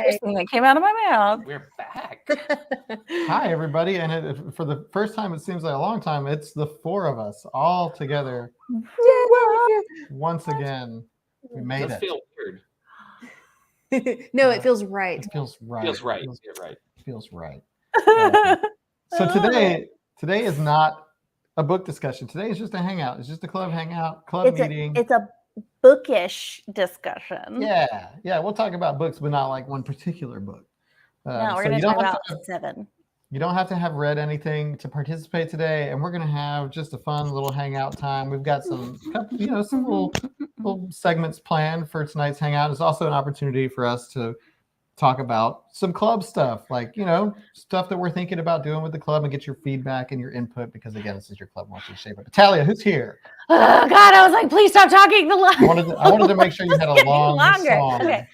first thing that came out of my mouth. We're back. Hi, everybody. And for the first time, it seems like a long time, it's the four of us all together. Once again, we It made does it. feel weird. No, it feels right. It feels right. Feels right. Feels right. So today is not a book discussion. Today is just a hangout. It's just a club hangout, meeting. It's a bookish discussion. Yeah. We'll talk about books, but not like one particular book. No, we're going to talk about 7. You don't have to have read anything to participate today, and we're going to have just a fun little hangout time. We've got some little segments planned for tonight's hangout. It's also an opportunity for us to talk about some club stuff, like, stuff that we're thinking about doing with the club, and get your feedback and your input, because again, this is your club wants to shape it. Talia, who's here? Oh God, I was like, please stop talking the line. I wanted to make sure you had a longer song. Okay.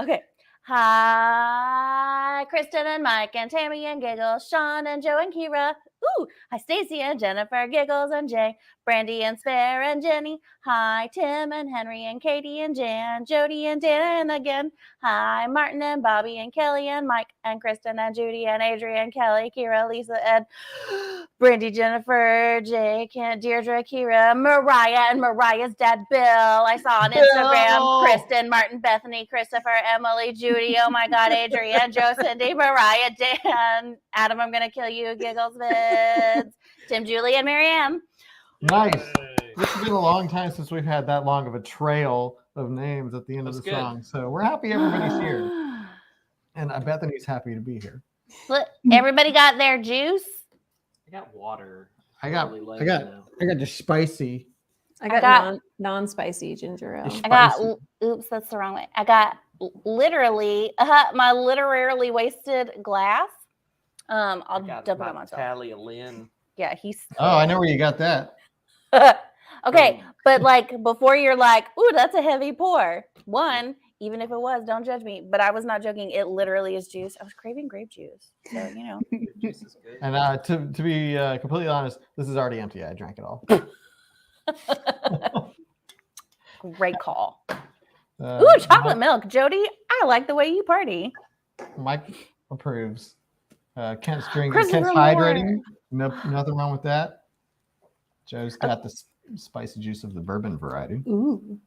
Okay. Hi, Kristen and Mike and Tammy and Giggles, Sean and Joe and Kira. Ooh, hi, Stacy and Jennifer, Giggles and Jay, Brandy and Spare and Jenny. Hi, Tim and Henry and Katie and Jan, Jody and Dan again. Hi, Martin and Bobby and Kelly and Mike and Kristen and Judy and Adrian, Kelly, Kira, Lisa, Ed, Brandy, Jennifer, Jake, and Deirdre, Kira, Mariah and Mariah's dad, Bill. I saw on Instagram, Kristen, Martin, Bethany, Christopher, Emily, Judy. Oh my God, Adrian, Joe, Cindy, Mariah, Dan, Adam, I'm gonna kill you, Giggles, Vids, Tim, Julie, and Marianne. Nice. This has been a long time since we've had that long of a trail of names at the end of the song. So we're happy everybody's here. And Bethany's happy to be here. Look, everybody got their juice? I got water. I got just spicy. I got non-spicy ginger ale. I got, oops, that's the wrong way. I got literally my literally wasted glass. I'll double it myself. Talia Lynn. Yeah, he's. Oh, I know where you got that. Okay, but like before you're like, ooh, that's a heavy pour. One, even if it was, don't judge me. But I was not joking. It literally is juice. I was craving grape juice. So, Juice is good. And to be completely honest, this is already empty. I drank it all. Great call. Ooh, chocolate milk. Jody, I like the way you party. Mike approves. Kent's drinking. Kent's hydrating. Nothing wrong with that. Joe's got the spicy juice of the bourbon variety. Ooh.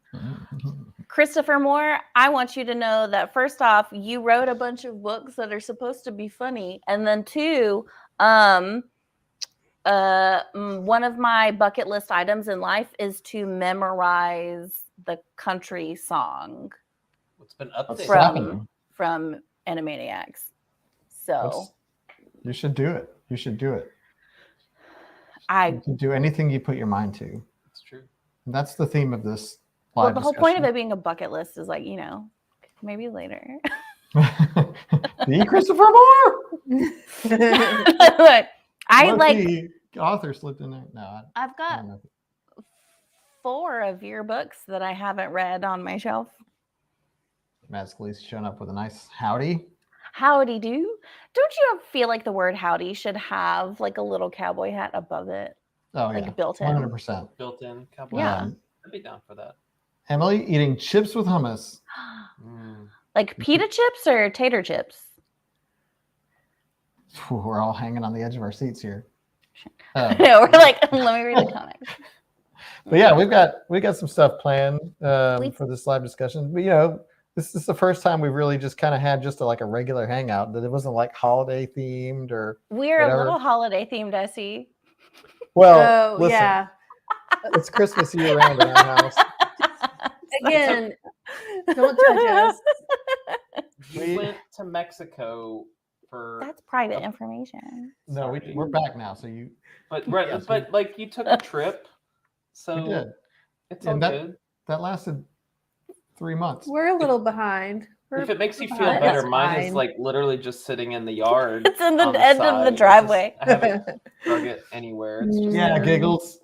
Christopher Moore, I want you to know that first off, you wrote a bunch of books that are supposed to be funny. And then 2, one of my bucket list items in life is to memorize the country song. What's been up there? From Animaniacs. So you should do it. You should do it. You can do anything you put your mind to. That's true. And that's the theme of this live discussion. Whole point of it being a bucket list is like, maybe later. The Christopher Moore. Look, the author slipped in there. No, I've got 4 of your books that I haven't read on my shelf. Matt Scalise showing up with a nice howdy. Howdy do. Don't you feel like the word howdy should have like a little cowboy hat above it? Oh, like yeah. Built in. 100%. Built in cowboy hat. Yeah. I'd be down for that. Emily eating chips with hummus. Like pita chips or tater chips? We're all hanging on the edge of our seats here. No, we're like, let me read the comics. But yeah, we've got some stuff planned for this live discussion. But this is the first time we've really just kind of had just a regular hangout, that it wasn't like holiday themed or we're whatever. A little holiday themed, I see. Well, listen, yeah. It's Christmas year round in our house. Again, don't judge us. You went to Mexico for. That's private information. No, we're back now. So you. But like you took a trip, so we did. It's all good. That lasted 3 months. We're a little behind. If it makes you feel better, mine is like literally just sitting in the yard. It's in the end of the driveway. I haven't drug it anywhere. It's just Giggles.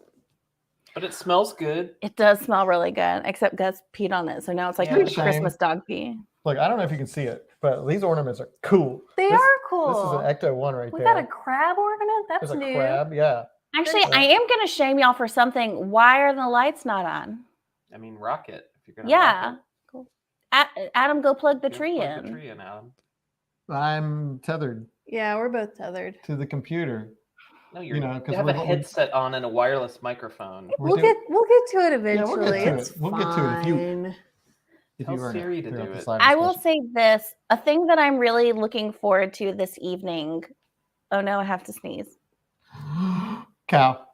But it smells good. It does smell really good, except Gus peed on it. So now it's like Christmas dog pee. Look, I don't know if you can see it, but these ornaments are cool. They are cool. This is an Ecto one right there. We got a crab ornament? That's new. There's a crab, yeah. Actually, I am going to shame y'all for something. Why are the lights not on? I mean, rocket. If you're going to rock it. Adam, go plug the Go tree plug the in. tree in, Adam. I'm tethered Yeah, we're both tethered. to the computer. No, You know, you 'cause have a we're- headset on and a wireless microphone. We'll We'll get to it eventually. Yeah, we'll get to It's it. We'll get to it if you- fine. If Tell you weren't Siri to throughout do this it. live I will discussion. say this: a thing that I'm really looking forward to this evening. Oh no, I have to sneeze. Cow,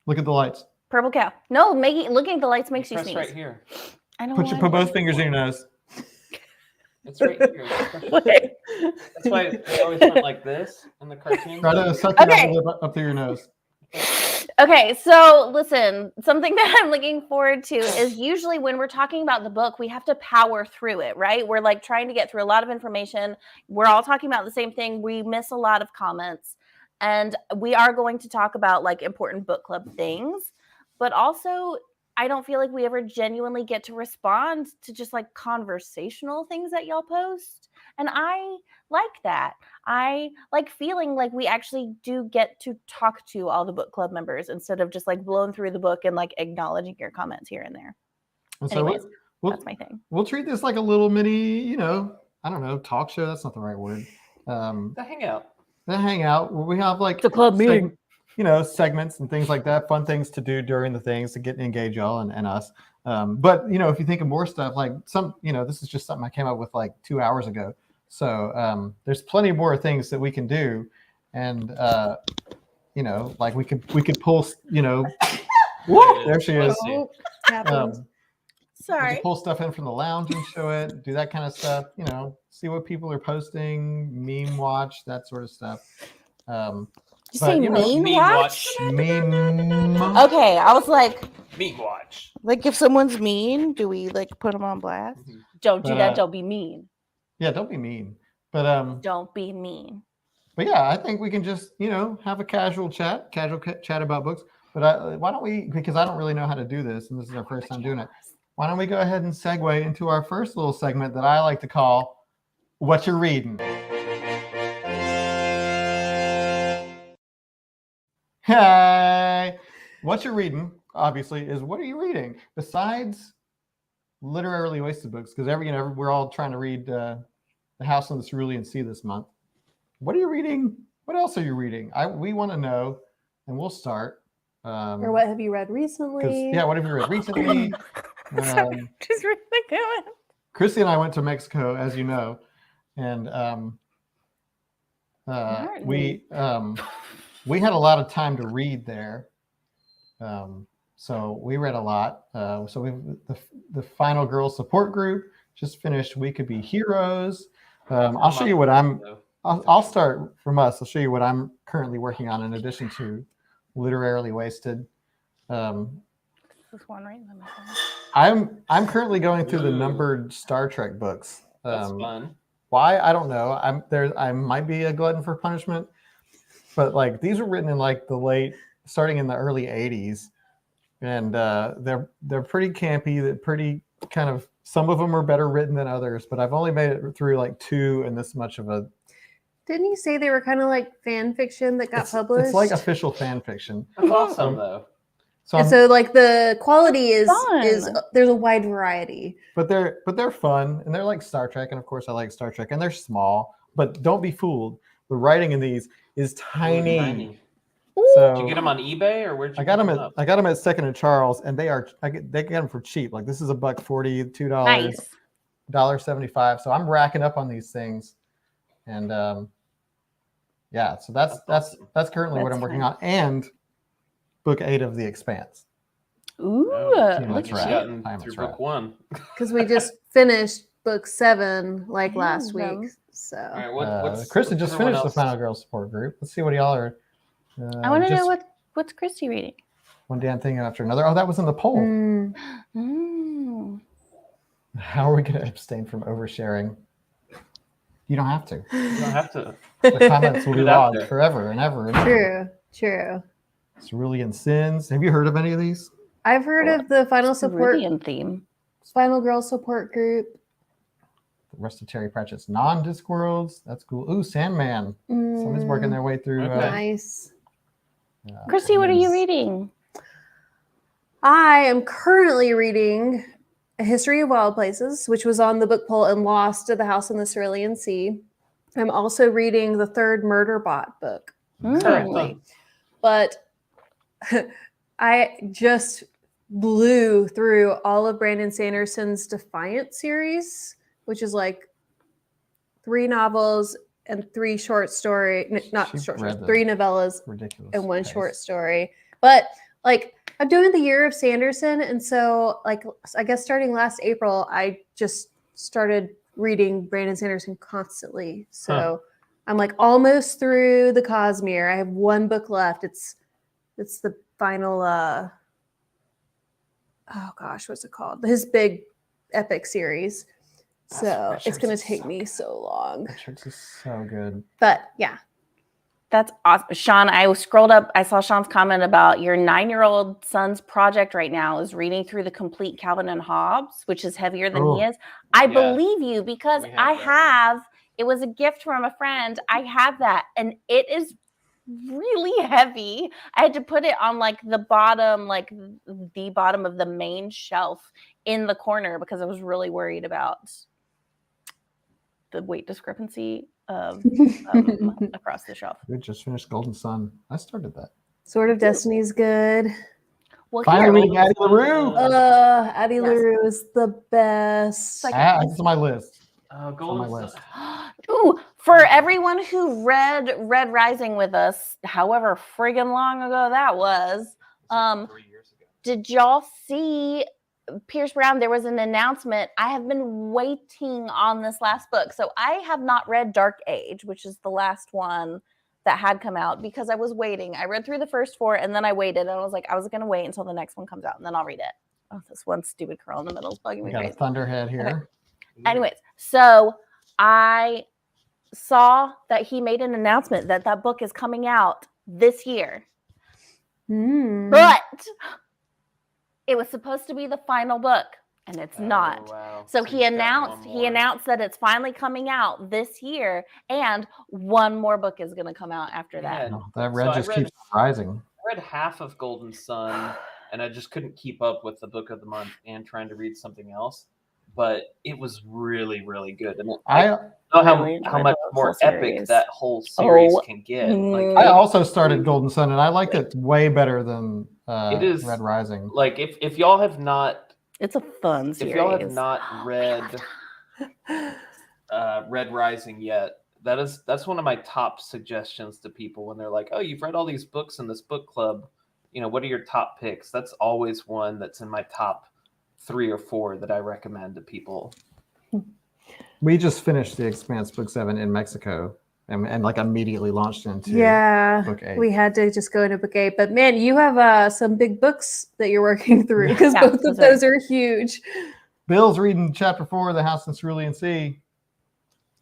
look at the lights. Purple cow. No, looking at the lights makes you Press sneeze. right here. I don't Put want both to. fingers in your nose. It's right here. Wait. That's why they always went like this in the cartoons. Try to suck it Okay. up through your nose. Okay, so listen, something that I'm looking forward to is usually when we're talking about the book, we have to power through it, right? We're like trying to get through a lot of information. We're all talking about the same thing. We miss a lot of comments. And we are going to talk about like important book club things, but also I don't feel like we ever genuinely get to respond to just like conversational things that y'all post. And I like that. I like feeling like we actually do get to talk to all the book club members instead of just like blowing through the book and like acknowledging your comments here and there. And so Anyways, we'll, that's my thing. we'll treat this like a little mini, I don't know, talk show. That's not the right word. The Hangout. The Hangout where we have like The club meeting. Segments and things like that, fun things to do during the things to get and engage y'all and us. But if you think of more stuff, like this is just something I came up with like 2 hours ago. So there's plenty more things that we can do, and like we could pull, whoop, there she is. Oh, We Sorry. could pull stuff in from the lounge and show it, do that kind of stuff. See what people are posting, meme watch, that sort of stuff. You say meme watch? Meme. Okay, I was like Meme watch. if someone's mean, do we like put them on blast? Mhm. Don't do But, that. Don't be mean. Yeah, don't be mean. But Don't be mean. But yeah, I think we can just, have a casual chat about books. But why don't we, because I don't really know how to do this, and this is our first time doing it. Why don't we go ahead and segue into our first little segment that I like to call Whatcha Readin. Hey, Whatcha Readin, obviously, is what are you reading? Besides literarily wasted books, because we're all trying to read The House on the Cerulean Sea this month. What are you reading? What else are you reading? We want to know, and we'll start. Or what have you read recently? Yeah, what have you read recently? Just really going. Chrissy and I went to Mexico, as you know, and we had a lot of time to read there. So we read a lot. So the Final Girls Support Group just finished We Could Be Heroes. I'll show you what I'll start from us. I'll show you what I'm currently working on in addition to Literarily Wasted. This one right in the middle. I'm currently going through the numbered Star Trek books. That's fun. Why? I don't know. I might be a glutton for punishment, but like these were written in like starting in the early 80s, and they're pretty campy. They're pretty kind of. Some of them are better written than others, but I've only made it through like 2 in this much of a. Didn't you say they were kind of like fan fiction that got published? It's like official fan fiction. That's awesome, though. So like the quality is Fun. there's a wide variety. But they're fun, and they're like Star Trek, and of course I like Star Trek, and they're small. But don't be fooled. The writing in these is tiny. So Did you get them on eBay, or where'd you I got them up? at Second and Charles, and they get them for cheap. Like this is $1.40, $2, Nice. $1.75. So I'm racking up on these things, and yeah. So that's currently what That's I'm working fun. on, and book 8 of The Expanse. Ooh, Oh, look that's you've at right. you. gotten Time through is book right. 1. Because we just finished book 7 like last Damn. week. So All right, what's Krista just everyone finished the else- Final Girls Support Group. Let's see what y'all are. I want to just know what's Christy reading. one damn thing after another. Oh, that was in the poll. Mm. How are we going to abstain from oversharing? You don't have to. You don't have to. The comments will be Put it out logged there. forever and ever and ever. True. Cerulean Sins. Have you heard of any of these? I've heard of the Final Cerulean theme. Final Girl Support Group. The rest of Terry Pratchett's non-Discworlds. That's cool. Ooh, Sandman. Somebody's working their way through. Okay. Nice. Christy, what are you reading? I am currently reading A History of Wild Places, which was on the book poll and lost to The House on the Cerulean Sea. I'm also reading the third Murderbot book currently. But I just blew through all of Brandon Sanderson's Defiant series, which is like 3 novels and 3 short story, not She short read stories, the 3 novellas Ridiculous. and 1 pace. short story. But like I'm doing the year of Sanderson, and so like I guess starting last April, I just started reading Brandon Sanderson constantly. So I'm like almost through the Cosmere. I have 1 book left. It's the final oh gosh, what's it called? His big epic series. So it's going to take me so long. Richards is so good. But yeah. That's awesome. Sean, I scrolled up. I saw Sean's comment about your 9-year-old son's project right now is reading through the complete Calvin and Hobbes, which is heavier than he is. I believe you because it was a gift from a friend. I have that and it is really heavy. I had to put it on like the bottom of the main shelf in the corner because I was really worried about the weight discrepancy of across the shelf. We just finished Golden Sun. I started that. Sword of Destiny's good. Well, Finally meeting Addie LaRue. Addie LaRue is the best. It's on my list. Golden Sun. Ooh, for everyone who read Red Rising with us, however friggin' long ago that was, 3 years ago. did y'all see Pierce Brown? There was an announcement. I have been waiting on this last book. So I have not read Dark Age, which is the last one that had come out because I was waiting. I read through the first 4 and then I waited and I was like, I was going to wait until the next one comes out and then I'll read it. Oh, this one stupid curl in the middle is bugging me. We got a crazy. Thunderhead here. Okay. Anyways, so I saw that he made an announcement that that book is coming out this year. But it was supposed to be the final book and it's not. Wow. So he announced that it's finally coming out this year and 1 more book is going to come out after that. No, that red just keeps rising. I read half of Golden Sun and I just couldn't keep up with the book of the month and trying to read something else. But it was really, really good. And I know how much more epic that whole series can get. Like, I also started Golden Sun, and I liked it way better than it is Red Rising. Like if y'all have not, it's a fun series. If y'all have not read Red Rising yet, that's one of my top suggestions to people when they're like, "Oh, you've read all these books in this book club. You know, what are your top picks?" That's always one that's in my top 3 or 4 that I recommend to people. We just finished The Expanse Book 7 in Mexico and like immediately launched into Book 8. We had to just go into Book 8. But man, you have some big books that you're working through because both of those are huge. Bill's reading Chapter 4 of The House in Cerulean Sea.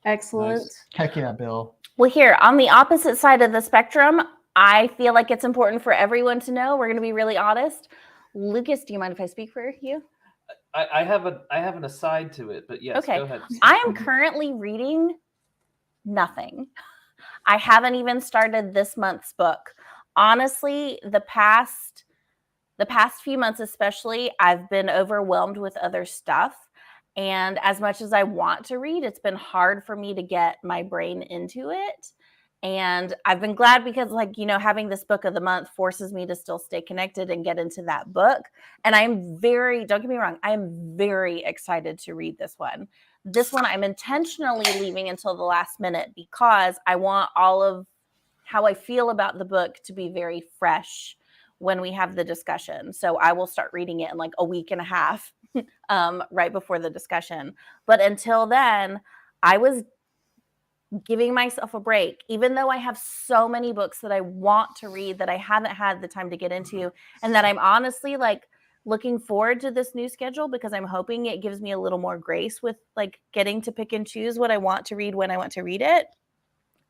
Excellent. Nice. Heck yeah, Bill. Well, here on the opposite side of the spectrum, I feel like it's important for everyone to know. We're going to be really honest. Lucas, do you mind if I speak for you? I have an aside to it, but yes, okay. Go ahead. I am currently reading nothing. I haven't even started this month's book. Honestly, the past few months especially, I've been overwhelmed with other stuff. And as much as I want to read, it's been hard for me to get my brain into it. And I've been glad because, like, you know, having this book of the month forces me to still stay connected and get into that book. And don't get me wrong, I am very excited to read this one. This one I'm intentionally leaving until the last minute because I want all of how I feel about the book to be very fresh when we have the discussion. So I will start reading it in like a week and a half right before the discussion. But until then, I was giving myself a break, even though I have so many books that I want to read that I haven't had the time to get into, and that I'm honestly like looking forward to this new schedule because I'm hoping it gives me a little more grace with like getting to pick and choose what I want to read when I want to read it.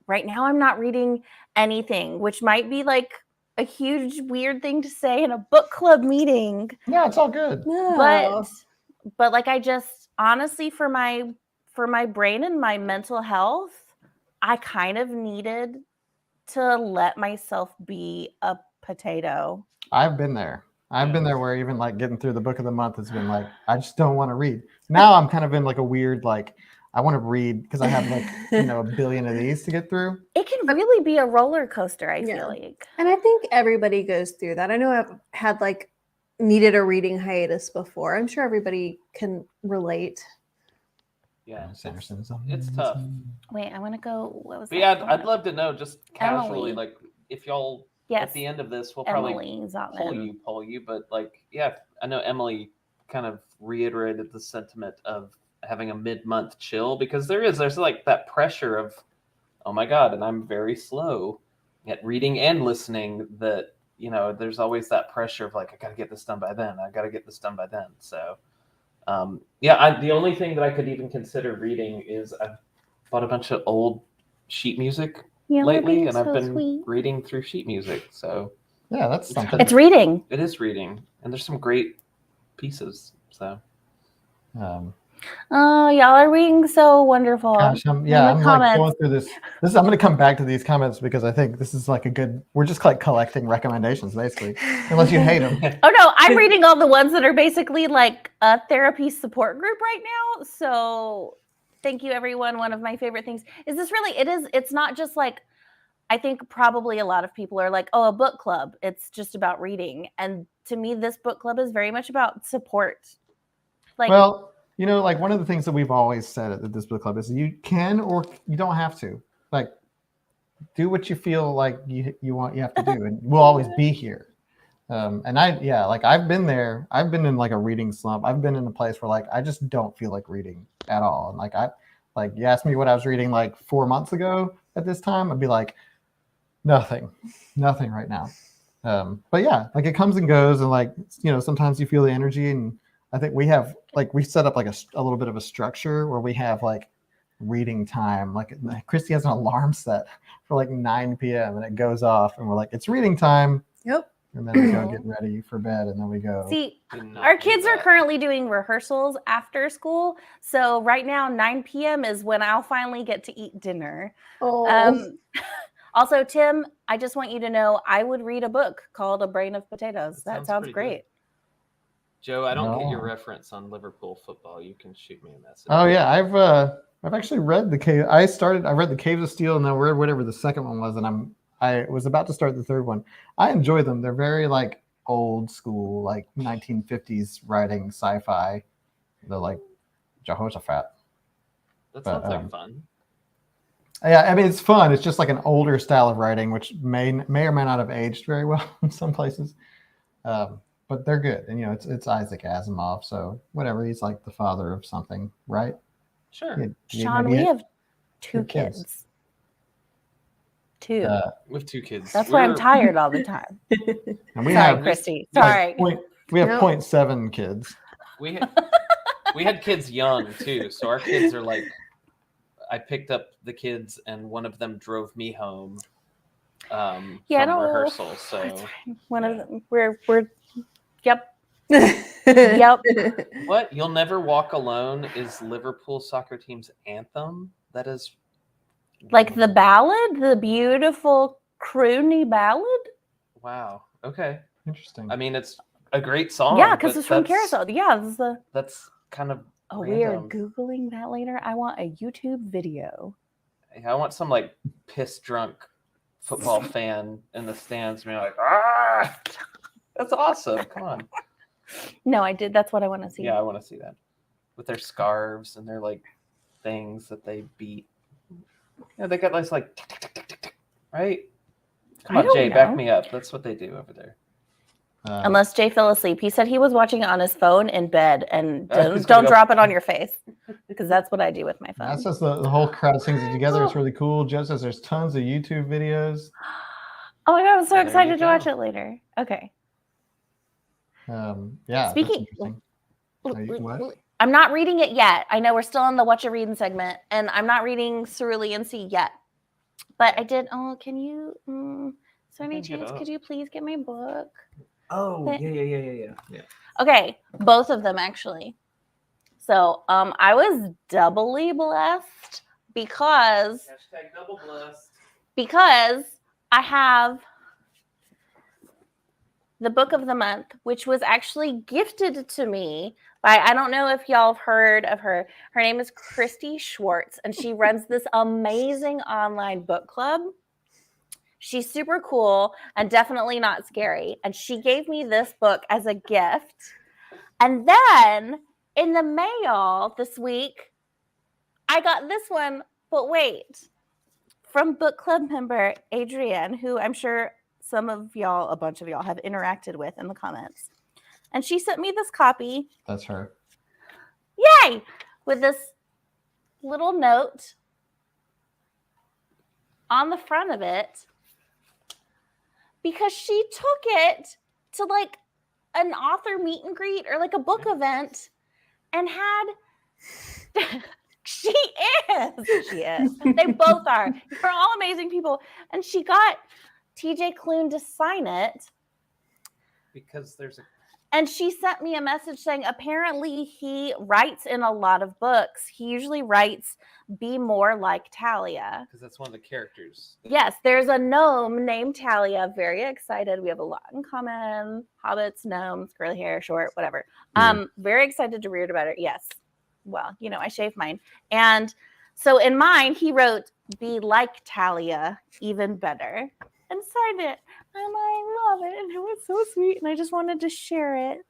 Right now, I'm not reading anything, which might be like a huge weird thing to say in a book club meeting. Yeah, it's all good. No. But like I just honestly for my brain and my mental health, I kind of needed to let myself be a potato. I've been there. I've been there where even like getting through the book of the month has been like, I just don't want to read. Now I'm kind of in like a weird, like, I want to read because I have like, a billion of these to get through. It can really be a roller coaster, I feel like. And I think everybody goes through that. I know I've had like needed a reading hiatus before. I'm sure everybody can relate. Yeah, Sanderson's it's tough. Wait, I want to go. What was But that? yeah, I'd love to know just casually, Emily. like if y'all Yes. at the end of this, we'll Emily probably Zotman. poll you, but like, yeah, I know Emily kind of reiterated the sentiment of having a mid-month chill because there's like that pressure of, oh my God, and I'm very slow at reading and listening that, there's always that pressure of like, I got to get this done by then. I got to get this done by then. So, the only thing that I could even consider reading is I've bought a bunch of old sheet music lately, and I've been reading through sheet music. So yeah, that's something. It's reading. It is reading, and there's some great pieces. So, oh, y'all are being so wonderful. Gosh, I'm like going through this. I'm going to come back to these comments because I think this is like we're just like collecting recommendations basically, unless you hate them. Oh no, I'm reading all the ones that are basically like a therapy support group right now. So thank you, everyone. One of my favorite things is this really, it's not just like, I think probably a lot of people are like, oh, a book club. It's just about reading. And to me, this book club is very much about support. Like, well, like one of the things that we've always said at this book club is you can or you don't have to. Like, do what you feel like you have to do, and we'll always be here. And I've been there. I've been in like a reading slump. I've been in a place where like I just don't feel like reading at all. And like you asked me what I was reading like 4 months ago at this time, I'd be like, nothing right now. But yeah, like it comes and goes, and like sometimes you feel the energy, and I think we set up like a little bit of a structure where we have like reading time. Like Christy has an alarm set for like 9 p.m. and it goes off, and we're like, it's reading time. Yep. And then we go get ready for bed, and then we go. See, our kids are currently doing rehearsals after school. So right now, 9 p.m. is when I'll finally get to eat dinner. Oh. Also, Tim, I just want you to know I would read a book called A Brain of Potatoes. That sounds great. Good. Joe, I don't get your reference on Liverpool football. You can shoot me a message. Oh yeah, I've actually read the Cave. I read the Caves of Steel, and then read whatever the second one was, and I was about to start the third one. I enjoy them. They're very like old school, like 1950s writing sci-fi. They're like Jehoshaphat. That sounds like fun. Yeah, I mean it's fun. It's just like an older style of writing, which may or may not have aged very well in some places. But they're good, and it's Isaac Asimov, so whatever. He's like the father of something, right? Sure. Sean, we have two kids. Two. We have 2 kids. That's why I'm tired all the time. And we Sorry, have Christy. Sorry. We have 0.7 kids. We had kids young too, so our kids are like. I picked up the kids, and one of them drove me home from rehearsal. So one of them, we're yep. What? You'll Never Walk Alone is Liverpool soccer team's anthem. That is like the ballad, the beautiful croony ballad. Wow. Okay. Interesting. I mean, it's a great song. Yeah, because it's from Carousel. Yeah, this is that's kind of. Oh, we are Googling that later. I want a YouTube video. I want some like piss drunk football fan in the stands being like, ah, that's awesome. Come on. No, I did. That's what I want to see. Yeah, I want to see that. With their scarves and their like things that they beat. Yeah, they got this like, tick, tick, tick, tick, tick, right? Come on, Jay, back me up. That's what they do over there. Unless Jay fell asleep. He said he was watching it on his phone in bed, and don't drop it on your face, because that's what I do with my phone. That says the whole crowd sings it together. It's really cool. Joe says there's tons of YouTube videos. Oh my God, I'm so excited to watch it later. Okay. Yeah. Speaking, what? I'm not reading it yet. I know we're still on the Whatcha Readin segment, and I'm not reading Cerulean Sea yet. But I did. Oh, can you? So any chance? Could you please get my book? Oh, yeah. Okay, both of them actually. So I was doubly blessed because #double blessed. because I have the book of the month, which was actually gifted to me by, I don't know if y'all have heard of her. Her name is Christy Schwartz, and she runs this amazing online book club. She's super cool and definitely not scary. And she gave me this book as a gift. And then in the mail this week, I got this one, but wait, from book club member Adrienne, who I'm sure some of y'all, a bunch of y'all have interacted with in the comments. And she sent me this copy. That's her. Yay! With this little note on the front of it, because she took it to like an author meet and greet or like a book event and had she is. They both are. They're all amazing people. And she got TJ Klune to sign it. Because there's a... And she sent me a message saying apparently he writes in a lot of books. He usually writes Be More Like Talia. Because that's one of the characters. Yes, there's a gnome named Talia. Very excited. We have a lot in common. Hobbits, gnomes, curly hair, short, whatever. Very excited to read about it. Yes. Well, you know, I shaved mine. And so in mine, he wrote Be Like Talia, even better. And signed it. And I love it. And it was so sweet. And I just wanted to share it.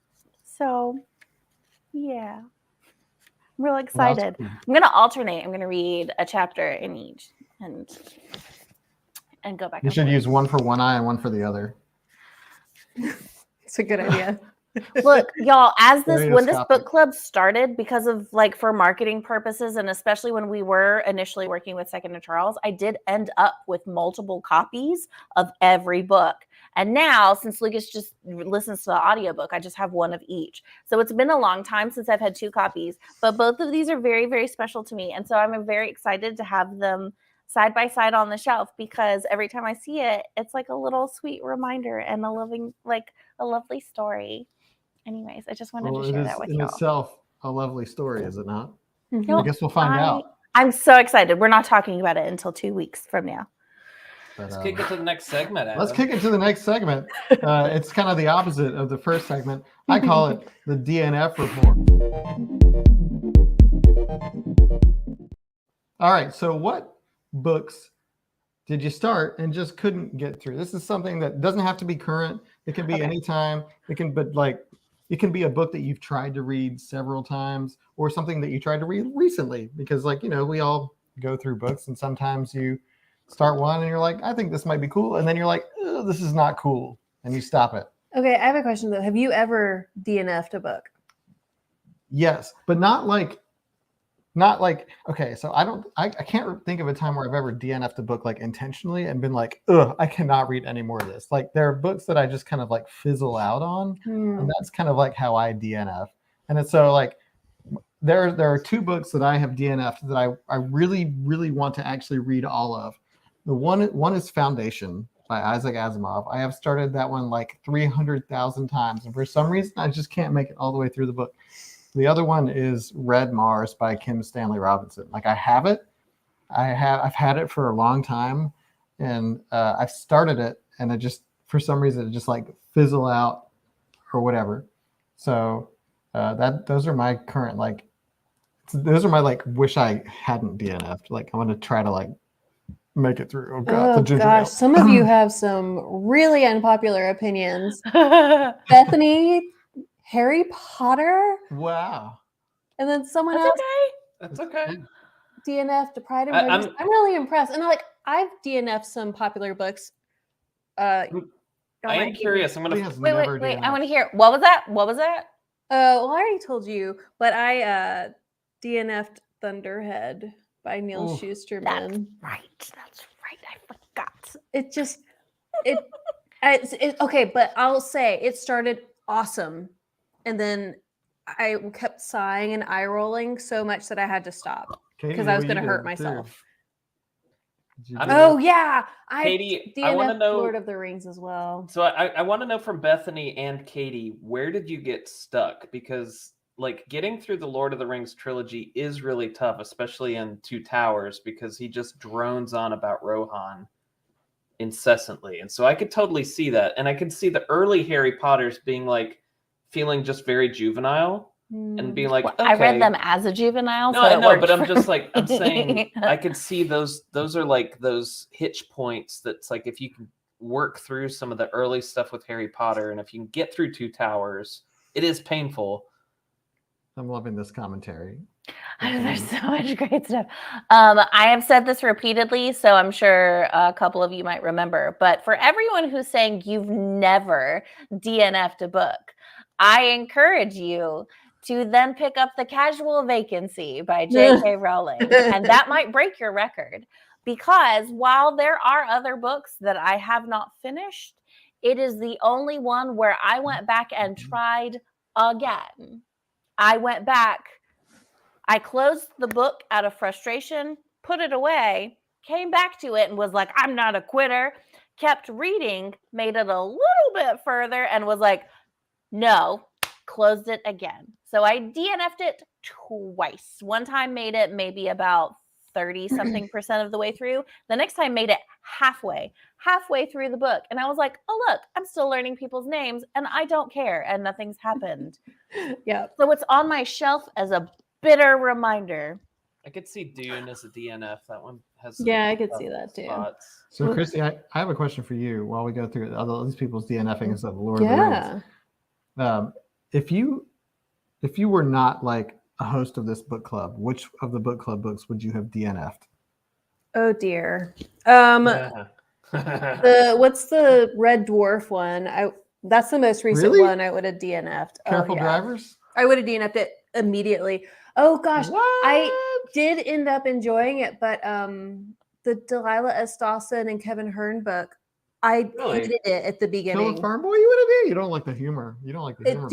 So, yeah. I'm real excited. Well, I'm going to alternate. I'm going to read a chapter in each and go back. You should use one for one eye and one for the other. It's a good idea. Look, y'all, when this Stereoscopic. book club started, because of like for marketing purposes, and especially when we were initially working with Second and Charles, I did end up with multiple copies of every book. And now, since Lucas just listens to the audiobook, I just have one of each. So it's been a long time since I've had 2 copies, but both of these are very, very special to me. And so I'm very excited to have them side by side on the shelf, because every time I see it, it's like a little sweet reminder and a lovely story. Anyways, I just wanted to share that with in y'all. itself a lovely story, is it not? No, I guess we'll find out. I'm so excited. We're not talking about it until 2 weeks from now. But, Let's kick it to the next segment, Adam. let's kick it to the next segment. It's kind of the opposite of the first segment. I call it the DNF Report. All right, so what books did you start and just couldn't get through? This is something that doesn't have to be current. It can be anytime. It can be a book that you've tried to read several times, or something that you tried to read recently, because we all go through books, and sometimes you start one and you're like, I think this might be cool. And then you're like, oh, this is not cool. And you stop it. Okay, I have a question though. Have you ever DNF'd a book? Yes, but not like, okay, so I can't think of a time where I've ever DNF'd a book like intentionally and been like, ugh, I cannot read any more of this. Like, there are books that I just kind of like fizzle out on, and that's kind of like how I DNF. And it's so like, there are 2 books that I have DNF'd that I really, really want to actually read all of. The one is Foundation by Isaac Asimov. I have started that one like 300,000 times, and for some reason I just can't make it all the way through the book. The other one is Red Mars by Kim Stanley Robinson. Like, I have it. I've had it for a long time, and I've started it, and it just, for some reason, it just like fizzle out or whatever. So those are my current, like, those are my like wish I hadn't DNF'd. Like, I'm gonna try to like make it through. Oh god, the ginger ale. Some of you have some really unpopular opinions. Bethany, Harry Potter, Wow. and then someone That's else That's okay. DNF'd Pride and Prejudice. I'm really impressed. And I've DNF'd some popular books. I am curious. I'm gonna Wait. I want to hear. What was that? Well, I already told you, but I DNF'd Thunderhead by Neil Shusterman. That's right. I forgot. It's okay, but I'll say it started awesome, and then I kept sighing and eye rolling so much that I had to stop because I was going to hurt myself. Oh yeah, Katie, DNF I want to know Lord of the Rings as well. So I want to know from Bethany and Katie, where did you get stuck? Because like getting through the Lord of the Rings trilogy is really tough, especially in Two Towers, because he just drones on about Rohan. incessantly. And so I could totally see that. And I could see the early Harry Potters being like feeling just very juvenile and being like, Well, okay. I read them as a juvenile. No, so I know, it but I'm worked just for like, I'm saying me. I could see those are like those hitch points that's like if you can work through some of the early stuff with Harry Potter and if you can get through Two Towers, it is painful. I'm loving this commentary. There's so much great stuff. I have said this repeatedly, so I'm sure a couple of you might remember. But for everyone who's saying you've never DNF'd a book, I encourage you to then pick up The Casual Vacancy by J.K. Rowling. And that might break your record. Because while there are other books that I have not finished, it is the only one where I went back and tried again. I went back. I closed the book out of frustration, put it away, came back to it and was like, I'm not a quitter, kept reading, made it a little bit further and was like, no, closed it again. So I DNF'd it twice. One time made it maybe about 30-something% of the way through. The next time made it halfway through the book. And I was like, oh, look, I'm still learning people's names and I don't care. And nothing's happened. Yeah. So it's on my shelf as a bitter reminder. I could see Dune as a DNF. That one has Yeah, I could see that too. spots. So, Christy, I have a question for you while we go through all these people's DNFing and stuff. Lord of the Rings. If you were not like a host of this book club, which of the book club books would you have DNF'd? Oh dear. Yeah. What's the Red Dwarf one? That's the most recent Really? one I would have DNF'd. Careful Drivers? I would have DNF'd it immediately. Oh gosh, I did end up enjoying it, but the Delilah S. Dawson and Kevin Hearn book, I hated it at the beginning. Kill a Farm Boy, you would have been? You don't like the humor. You don't like the humor.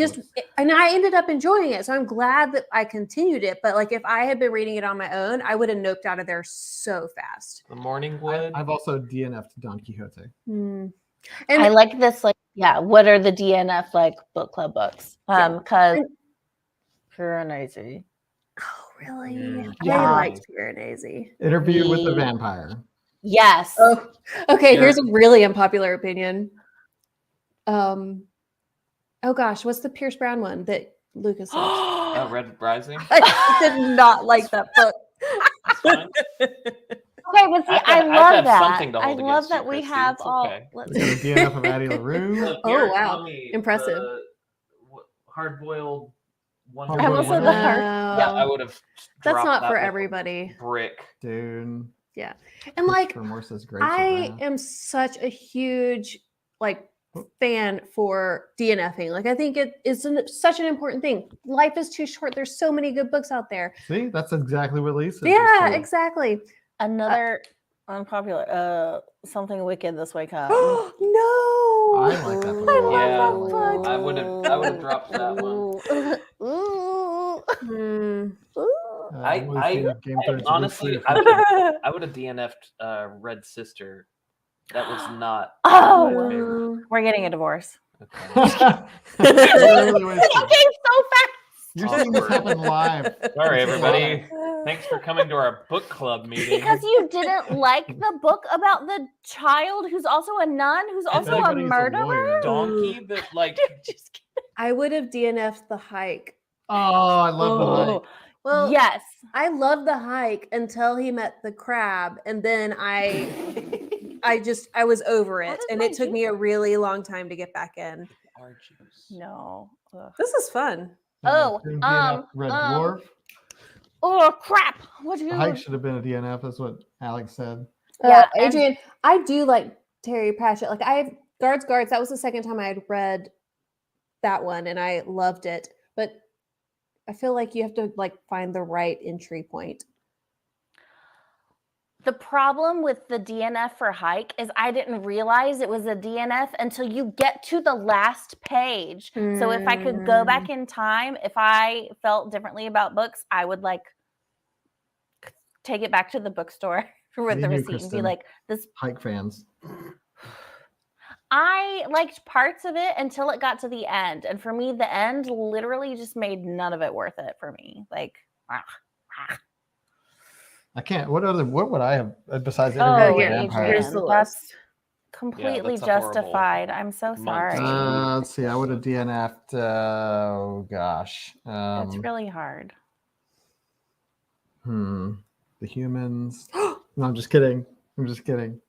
And I ended up enjoying it, so I'm glad that I continued it. But like, if I had been reading it on my own, I would have noped out of there so fast. The Morning Wood. I've also DNF'd Don Quixote. And I like this, like, yeah, what are the DNF like book club books? Because Piranesi. Oh, really? Yeah. I liked Piranesi. Interview with the Vampire. Yes. Oh, okay. Here's a really unpopular opinion. Oh gosh, what's the Pierce Brown one that Lucas liked? Red Rising. I did not like that book. Okay, but see, I love that. Something to hold I love against that you, we Christy. have It's all. okay. Let's The DNF of Addie LaRue. Oh, wow. Impressive. Hard-boiled. I almost said the heart. Yeah, I would have. That's not for like a everybody. Brick. Dude. Yeah. And like, I am such a huge like fan for DNFing. Like, I think it is such an important thing. Life is too short. There's so many good books out there. See, that's exactly what Lisa. Yeah, exactly. Another unpopular. Something Wicked This Way Comes. No. I like that book. I love that book. I would have dropped that one. Honestly, I would have DNF'd Red Sister. That was not. Oh, my favorite. We're getting a divorce. Okay. Okay, so fast. You're seeing this happen live. Sorry, everybody. Thanks for coming to our book club meeting. Because you didn't like the book about the child who's also a nun, who's also a murderer. Donkey that like. I would have DNF'd The Hike. Oh, I love The Hike. Well, yes, I loved The Hike until he met the crab, and then I was over it, and it took me a really long time to get back in. No. Ugh. This is fun. Oh, Red Dwarf. Oh crap! What do you? The Hike should have been a DNF. That's what Alex said. Yeah, Adrian, I do like Terry Pratchett. Like, I have Guards. That was the second time I had read that one, and I loved it. But I feel like you have to like find the right entry point. The problem with the DNF for Hike is I didn't realize it was a DNF until you get to the last page. So if I could go back in time, if I felt differently about books, I would like take it back to the bookstore with the receipt and be like, "This Hike fans." I liked parts of it until it got to the end, and for me, the end literally just made none of it worth it for me. Like, I can't. What would I have besides oh, Interview with the Vampire? here's the list. completely that's a horrible justified. I'm so month. sorry. Let's see. I would have DNF'd. Oh gosh. That's really hard. The Humans. No, I'm just kidding. I'm just kidding.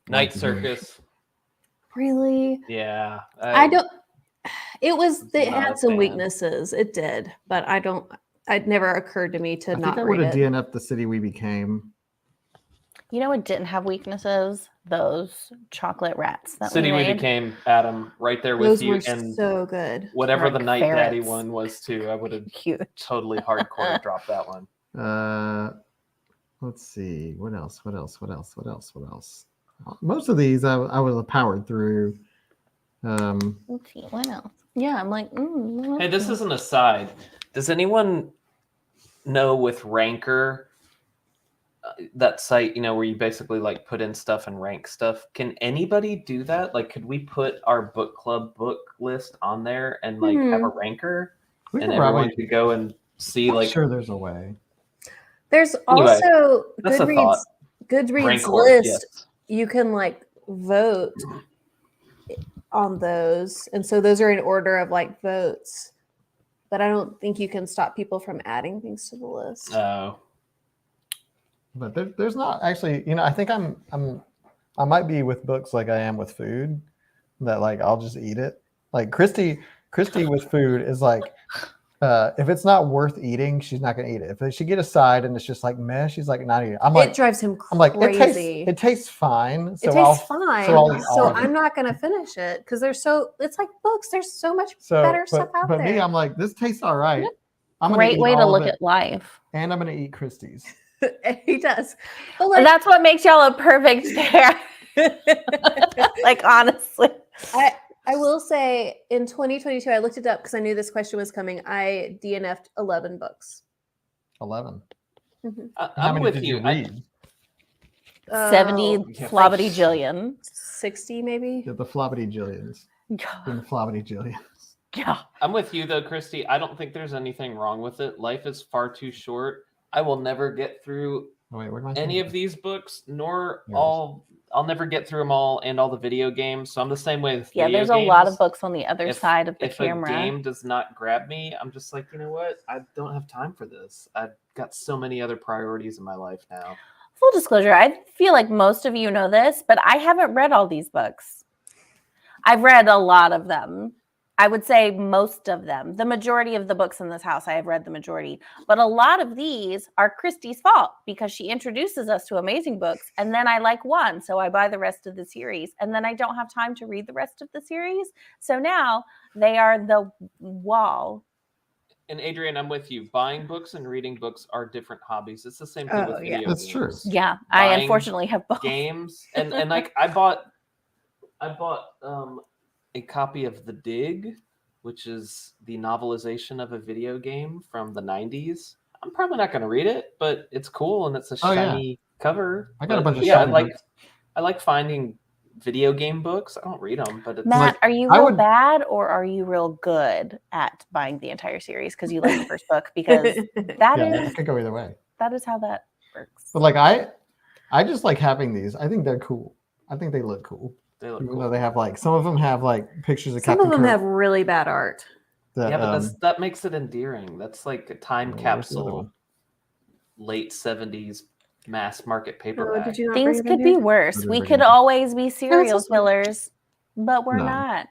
Night Circus. Really? Yeah. I don't. It was. It Not a had some fan. weaknesses. It did, but I don't. It never occurred to me to I not think I would read have it. DNF'd The City We Became. You know what didn't have weaknesses? Those chocolate rats that City we We made. Became, Adam, right there with Those you. were And so good. whatever Like the Night Daddy ferrets. one was too, I would have Huge. totally hardcore dropped that one. Let's see. What else? Most of these I would have powered through. Let's see, what else? Yeah, I'm like, what Hey, else? this is an aside. Does anyone know with Ranker, that site, where you basically like put in stuff and rank stuff? Can anybody do that? Like, could we put our book club book list on there and like have a ranker, We and could everyone probably. could go and see I'm like sure there's a way. There's Anyway, also that's a thought. Goodreads Rank list. yes. You can like vote on those, and so those are in order of like votes. But I don't think you can stop people from adding things to the list. Oh, But there's not actually. I think I might be with books like I am with food. That like I'll just eat it. Like Christy with food is like. If it's not worth eating, she's not gonna eat it. If she get a side and it's just like meh, she's like not eating. It drives him crazy. I'm like it tastes fine. So it tastes fine. So, I'll eat all of it. I'm not gonna finish it because it's like books. There's so much So, better stuff out but there. me, I'm like, this tastes all right. Yep. I'm gonna Great eat way to all look of it, at life. and I'm gonna eat Christie's. He does. But And like, that's what makes y'all a perfect pair. Like, honestly. I will say in 2022, I looked it up because I knew this question was coming. I DNF'd 11 books. 11. How I'm many with did you. you read? 70 yeah. flobbity jillion. 60 maybe. Yeah, the Flobbity Jillions. The Flobbity Jillions. Yeah. I'm with you though, Christy. I don't think there's anything wrong with it. Life is far too short. I will never get through Oh, wait, where'd my any thing of these books, nor There it is. all. I'll never get through them all and all the video games. So I'm the same way with Yeah, video there's a lot of games. books on the other side of the If camera. a game does not grab me, I'm just like, you know what? I don't have time for this. I've got so many other priorities in my life now. Full disclosure, I feel like most of you know this, but I haven't read all these books. I've read a lot of them. I would say most of them. The majority of the books in this house, I have read the majority. But a lot of these are Christy's fault because she introduces us to amazing books. And then I like one, so I buy the rest of the series. And then I don't have time to read the rest of the series. So now they are the wall. And Adrian, I'm with you. Buying books and reading books are different hobbies. It's the same thing with video That's games. true. Yeah, I Buying unfortunately have both. Games and like I bought a copy of The Dig, which is the novelization of a video game from the 90s. I'm probably not going to read it, but it's cool and it's a shiny cover. I got a bunch of yeah, shiny books. I like finding video game books. I don't read them, but it's Matt, like, are you real bad or are you real good at buying the entire series because you like the first book? Because it could go either way. That is how that works. But like I just like having these. I think they're cool. I think they look cool. They look Even cool. though they have like some of them have like pictures of Some Captain of them Kirk have really bad art. that, Yeah, but that makes it endearing. That's like a time where's the other capsule, one? late 70s mass market Oh, paperback. did you not Things bring it in could be here? worse. didn't We bring could it. always be serial so sweet. killers, but we're No. not.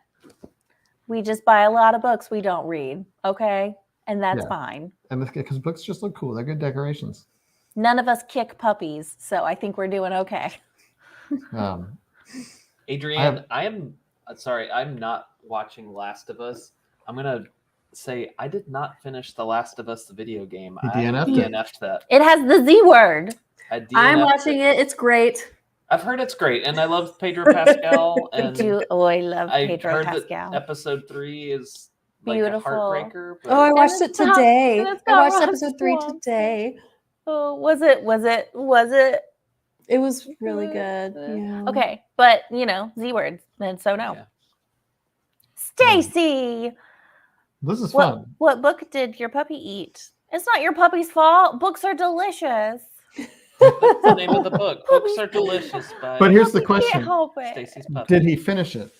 We just buy a lot of books we don't read, okay? And that's Yeah. fine. and because books just look cool. They're good decorations. None of us kick puppies, so I think we're doing okay. Adrian, I am sorry, I'm not watching Last of Us. I'm gonna say I did not finish the Last of Us the video game. You I DNF'd it? DNF'd that. It has the Z word. I DNF'd I'm watching it. It's great. I've heard it's great, and I love Pedro Pascal. And I love I Pedro heard Pascal. that episode 3 is like Beautiful. a heartbreaker. But Oh, I watched it's it got- today. and it's I got watched Ron episode 3 Swanson. today. Oh, was it? It was really good. Yeah. Okay, but Z words, and so no. Yeah. Stacy, This is fun. what book did your puppy eat? It's not your puppy's fault. Books are delicious. That's the name of the book. Books Are Delicious by But here's the I can't question: help it. Stacey's Puppy. did he finish it?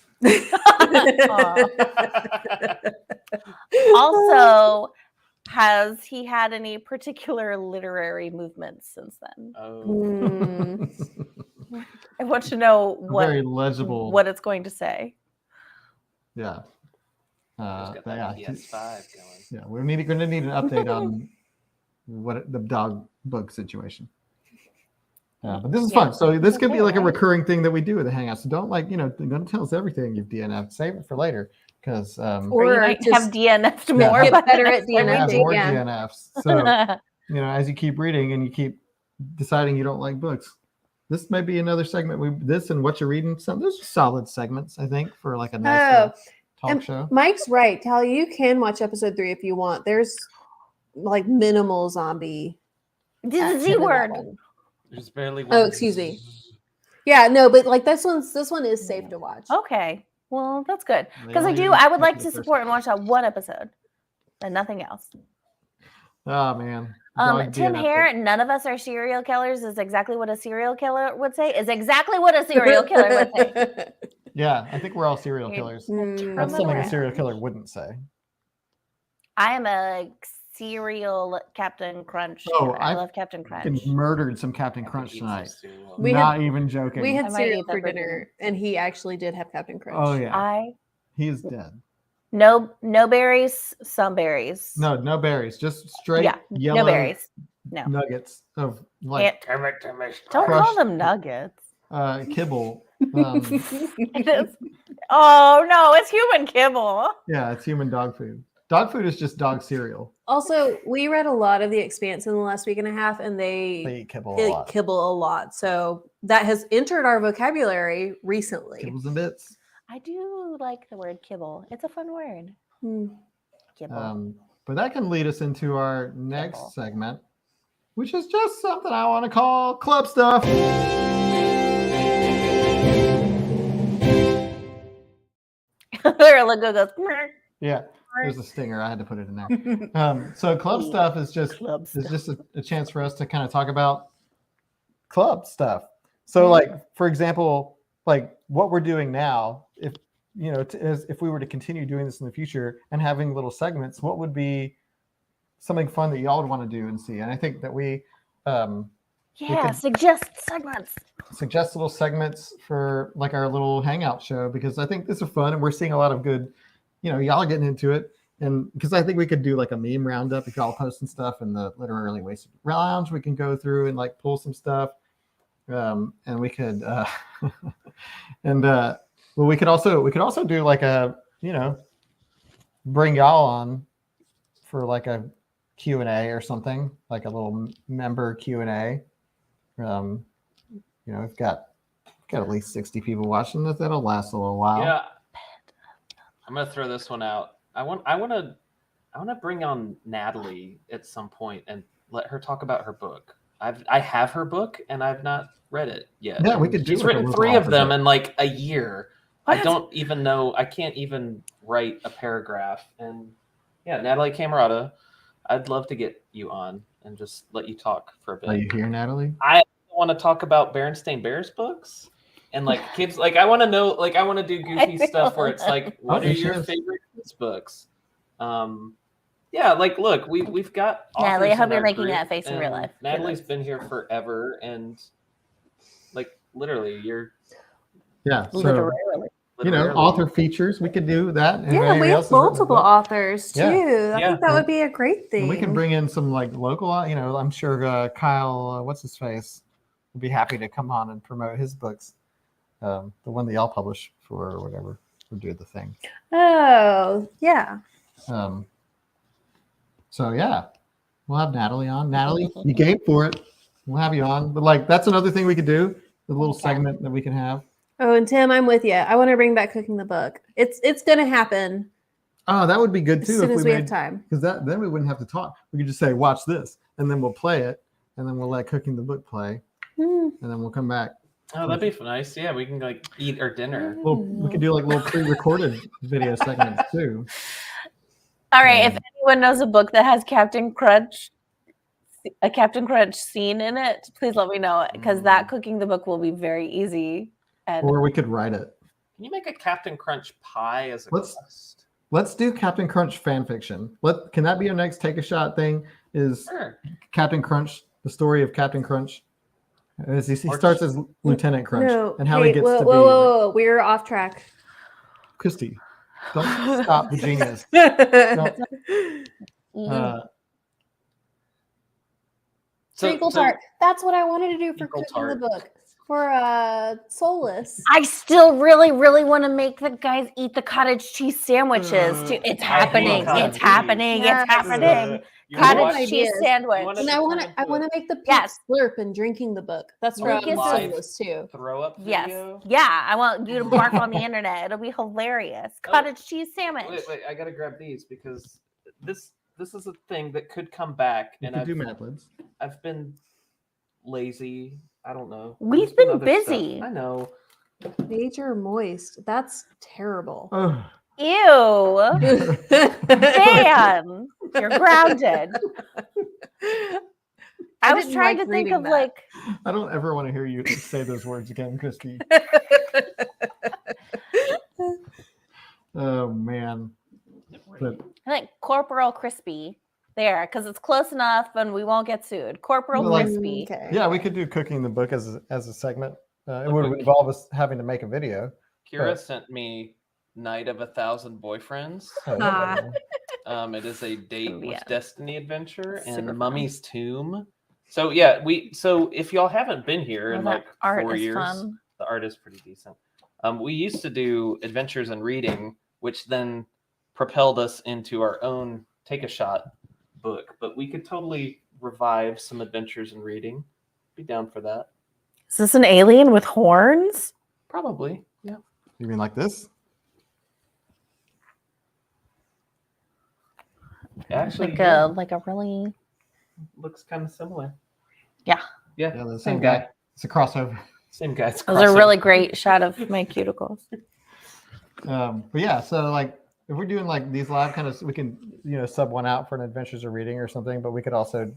Also, has he had any particular literary movements since then? Oh. I want to know Very legible. what it's going to say. Yeah. He's got that PS5 going. Yeah, we're going to need an update on the dog book situation. But this is fun. So this could be like a recurring thing that we do with the Hangout. So don't don't tell us everything you've DNF'd. Save it for later because or you might have DNF'd more. Get better at DNFs. DNFing. More DNFs. So as you keep reading and you keep deciding you don't like books, this may be another segment. This and Whatcha Readin. Those are solid segments, I think, for like a nice talk show. Mike's right, Tally. You can watch episode 3 if you want. There's like minimal zombie. The Z word. There's barely one. Oh, excuse me. Yeah, no, but like this one is safe to watch. Okay, well that's good because I would like to support and watch that one episode and nothing else. Oh man. Tim Hare, none of us are serial killers is exactly what a serial killer would say. Is exactly what a serial killer would say. Yeah, I think we're all serial killers. That's something a serial killer wouldn't say. I am a serial Captain Crunch. Oh, I love Captain Crunch. Murdered some Captain Crunch tonight. We Not even joking. We had cereal for dinner, and he actually did have Captain Crunch. Oh yeah. He's dead. No berries, some berries. No berries. Just straight yellow. No berries. No nuggets of like. Don't call them nuggets. Kibble. It is. Oh no, it's human kibble. Yeah, it's human dog food. Dog food is just dog cereal. Also, we read a lot of The Expanse in the last week and a half, and they eat kibble a lot. So that has entered our vocabulary recently. Kibbles and bits. I do like the word kibble. It's a fun word. Kibble. But that can lead us into our next segment, which is just something I want to call club stuff. Yeah. There's a stinger. I had to put it in there. So club stuff is just a chance for us to kind of talk about club stuff. So like, for example, like what we're doing now, if we were to continue doing this in the future and having little segments, what would be something fun that y'all would want to do and see? And I think that we suggest segments. Suggest little segments for like our little hangout show, because I think this is fun and we're seeing a lot of good, y'all are getting into it. And because I think we could do like a meme roundup if y'all posting stuff in the Literally Wasted Lounge, we can go through and like pull some stuff. And we could, we could also do like a, bring y'all on for like a Q&A or something, like a little member Q&A. We've got at least 60 people watching this. That'll last a little while. Yeah. I'm gonna throw this one out. I want to bring on Natalie at some point and let her talk about her book. I have her book and I've not read it yet. Yeah, we could. She's written 3 of them in like a year. What? I don't even know. I can't even write a paragraph. And yeah, Natalie Camerata, I'd love to get you on and just let you talk for a bit. Are you here, Natalie? I want to talk about Berenstain Bears books. And like kids, like I want to know, like I want to do goofy stuff where it's like, what are your favorite kids books? Yeah, like look, we've got Natalie. I hope you're making that face in real life. Natalie's been here forever, and like literally, you're so literally. Author features. We could do that. Yeah, we have multiple authors too. Yeah. I think that would be a great thing. And we can bring in some like local. I'm sure Kyle, what's his face, would be happy to come on and promote his books. The one that y'all publish for or whatever, or do the thing. Oh, yeah. So yeah, we'll have Natalie on. Natalie, you game for it. We'll have you on. But like, that's another thing we could do. The little segment that we can have. Oh, and Tim, I'm with you. I want to bring back Cooking the Book. It's gonna happen. Oh, that would be good too. As soon as we have time. Because then we wouldn't have to talk. We could just say, watch this, and then we'll play it, and then we'll let Cooking the Book play, and then we'll come back. Oh, that'd be nice. Yeah, we can like eat our dinner. Well, we could do like little pre-recorded video segments too. All right. If anyone knows a book that has Captain Crunch a Captain Crunch scene in it, please let me know, because that cooking the book will be very easy. And Or we could write it. Can you make a Captain Crunch pie as a crust? Let's do Captain Crunch fan fiction. Can that be our next take a shot thing? Is Captain Crunch, the story of Captain Crunch? As he starts as Lieutenant Crunch, and how he gets to be. Whoa, we're off track. Christy, don't stop the genius. Treacle tart. That's what I wanted to do for cooking the book. For Soulless. I still really, really want to make the guys eat the cottage cheese sandwiches too. It's happening. It's happening. It's happening. Cottage cheese sandwich. And I want to make the pig slurp and drinking the book. That's for Soulless too. Throw up video? Yes. Yeah. I want you to bark on the internet. It'll be hilarious. Cottage cheese sandwich. Wait. I gotta grab these because this is a thing that could come back. And I've been lazy. I don't know. We've been busy. I know. Major moist. That's terrible. Ew. Dan, you're grounded. I was trying to think of that. I don't ever want to hear you say those words again, Christy. Oh, man. I think Corporal Crispy. There, because it's close enough and we won't get sued. Corporal Crispy. Okay. Yeah, we could do cooking the book as a segment. It would involve us having to make a video. Kira sent me Night of 1,000 Boyfriends. It is a date with Destiny adventure and Mummy's Tomb. So yeah, so if y'all haven't been here in like 4 years, the art is pretty decent. We used to do Adventures in Reading, which then propelled us into our own Take a Shot book, but we could totally revive some Adventures in Reading. Be down for that. Is this an alien with horns? Probably, yeah. You mean like this? Actually, like a really looks kind of similar. Yeah, the same guy. It's a crossover. Same guy. Those are a really great shot of my cuticles. But yeah, so like if we're doing like these live kind of, we can sub one out for an Adventures of Reading or something. But we could also,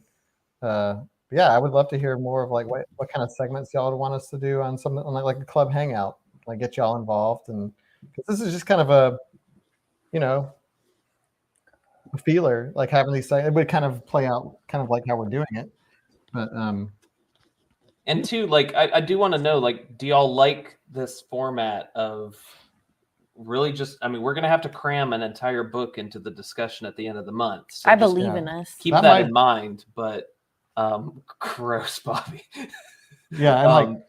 I would love to hear more of like what kind of segments y'all would want us to do on something like a club hangout, like get y'all involved, and because this is just kind of a feeler, like having these. It would kind of play out kind of like how we're doing it, but and two, like I do want to know, like, do y'all like this format of really just, I mean, we're going to have to cram an entire book into the discussion at the end of the month. So I believe in us. Keep that in mind, but gross, Bobby. Yeah, and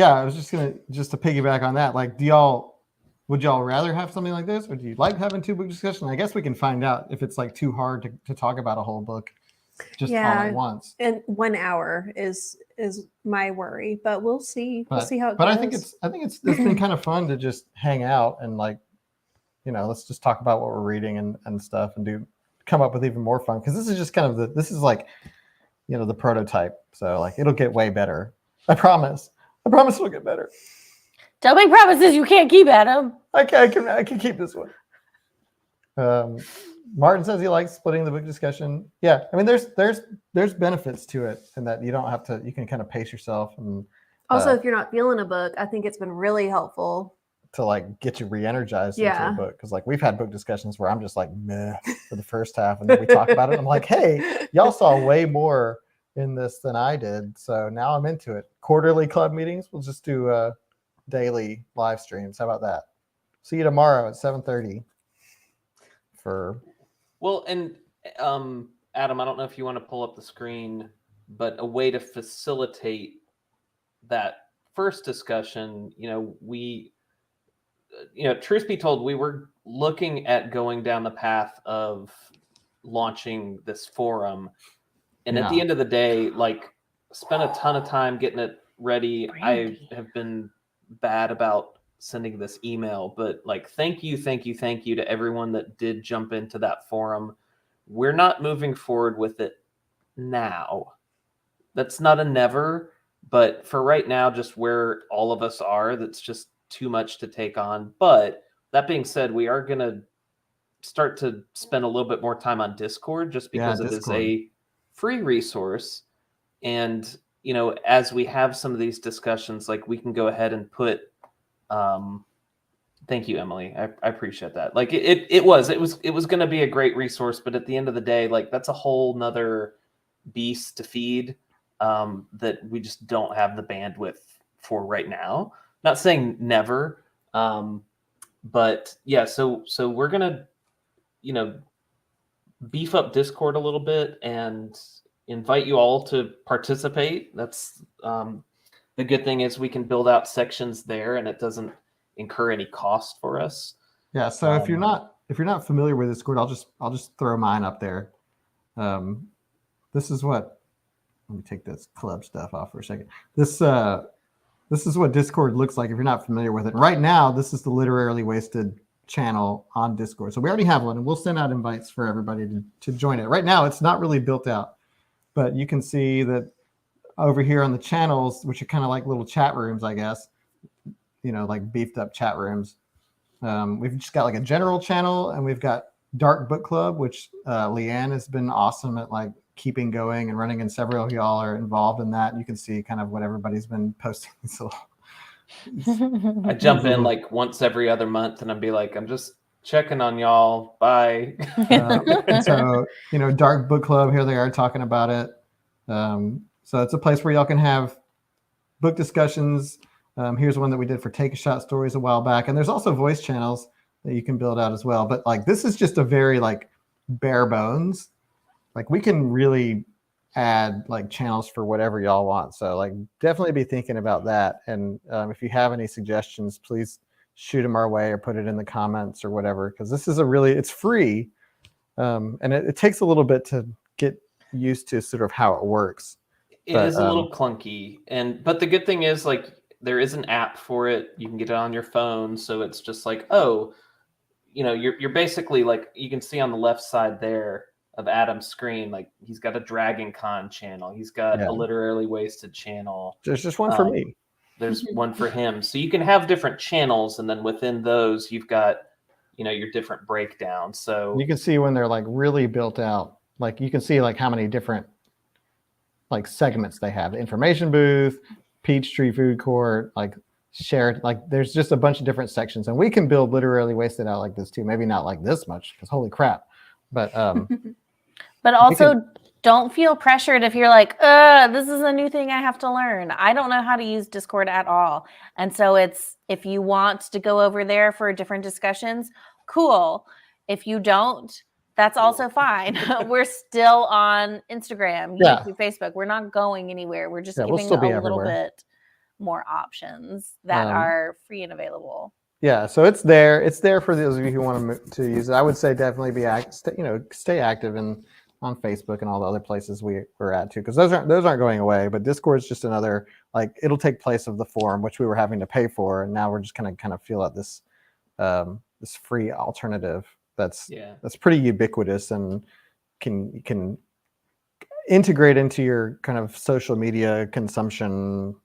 I was just to piggyback on that. Like, would y'all rather have something like this, or do you like having two book discussion? I guess we can find out if it's like too hard to talk about a whole book just all at once. And 1 hour is my worry, but we'll see. We'll see how it goes. But I think it's been kind of fun to just hang out and like, let's just talk about what we're reading and stuff and come up with even more fun, because this is just kind of this is like, the prototype. So like it'll get way better. I promise it'll get better. Don't make promises you can't keep, Adam. I can keep this one. Martin says he likes splitting the book discussion. Yeah, I mean, there's benefits to it, in that you don't have to. You can kind of pace yourself, and also if you're not feeling a book, I think it's been really helpful to like get you re-energized into a book. Because like we've had book discussions where I'm just like meh for the first half, and then we talk about it. And I'm like, hey, y'all saw way more in this than I did, so now I'm into it. Quarterly club meetings, we'll just do daily live streams. How about that? See you tomorrow at 7:30 for. Well, and Adam, I don't know if you want to pull up the screen, but a way to facilitate that first discussion, truth be told, we were looking at going down the path of launching this forum. And at the end of the day, like, spent a ton of time getting it ready. I have been bad about sending this email, but like, thank you to everyone that did jump into that forum. We're not moving forward with it now. That's not a never, but for right now, just where all of us are, that's just too much to take on. But that being said, we are going to start to spend a little bit more time on Discord, just because it is a free resource. And, as we have some of these discussions, like we can go ahead and put, thank you, Emily. I appreciate that. Like it was going to be a great resource, but at the end of the day, like that's a whole nother beast to feed, that we just don't have the bandwidth for right now. Not saying never, but yeah, so we're gonna, beef up Discord a little bit and invite you all to participate. That's the good thing is we can build out sections there, and it doesn't incur any cost for us. Yeah. So if you're not familiar with Discord, I'll just throw mine up there. This is what. Let me take this club stuff off for a second. This is what Discord looks like if you're not familiar with it. Right now, this is the Literarily Wasted channel on Discord. So we already have one, and we'll send out invites for everybody to join it. Right now, it's not really built out, but you can see that over here on the channels, which are kind of like little chat rooms, I guess, like beefed up chat rooms. We've just got like a general channel, and we've got Dark Book Club, which Leanne has been awesome at like keeping going and running, and several of y'all are involved in that. You can see kind of what everybody's been posting. So I jump in like once every other month, and I'd be like, I'm just checking on y'all. Bye. So, Dark Book Club, here they are talking about it. So it's a place where y'all can have book discussions. Here's one that we did for Take a Shot Stories a while back. And there's also voice channels that you can build out as well. But like, this is just a very like bare bones. Like we can really add like channels for whatever y'all want. So like definitely be thinking about that. And if you have any suggestions, please shoot them our way or put it in the comments or whatever, because this is it's free. And it takes a little bit to get used to sort of how it works. It is a little clunky. But the good thing is like there is an app for it. You can get it on your phone. So it's just like, you're basically like, you can see on the left side there of Adam's screen, like he's got a Dragon Con channel, he's got a Literarily Wasted channel. There's just one for me. There's one for him. So you can have different channels, and then within those you've got your different breakdowns. So you can see when they're like really built out, like you can see like how many different like segments they have. The information booth, Peachtree Food Court, like shared, like there's just a bunch of different sections, and we can build Literarily Wasted out like this too. Maybe not like this much, because holy crap. But but also don't feel pressured if you're like, this is a new thing I have to learn. I don't know how to use Discord at all. And so if you want to go over there for different discussions, cool. If you don't, that's also fine. We're still on Instagram, YouTube, Facebook. We're not going anywhere. We're just giving a little bit more options that are free and available. Yeah, so it's there. It's there for those of you who want to use it. I would say definitely stay active on Facebook and all the other places we're at too, because those aren't going away. But Discord's just another, like, it'll take place of the forum, which we were having to pay for, and now we're just kind of feel out this this free alternative that's pretty ubiquitous and can integrate into your kind of social media consumption,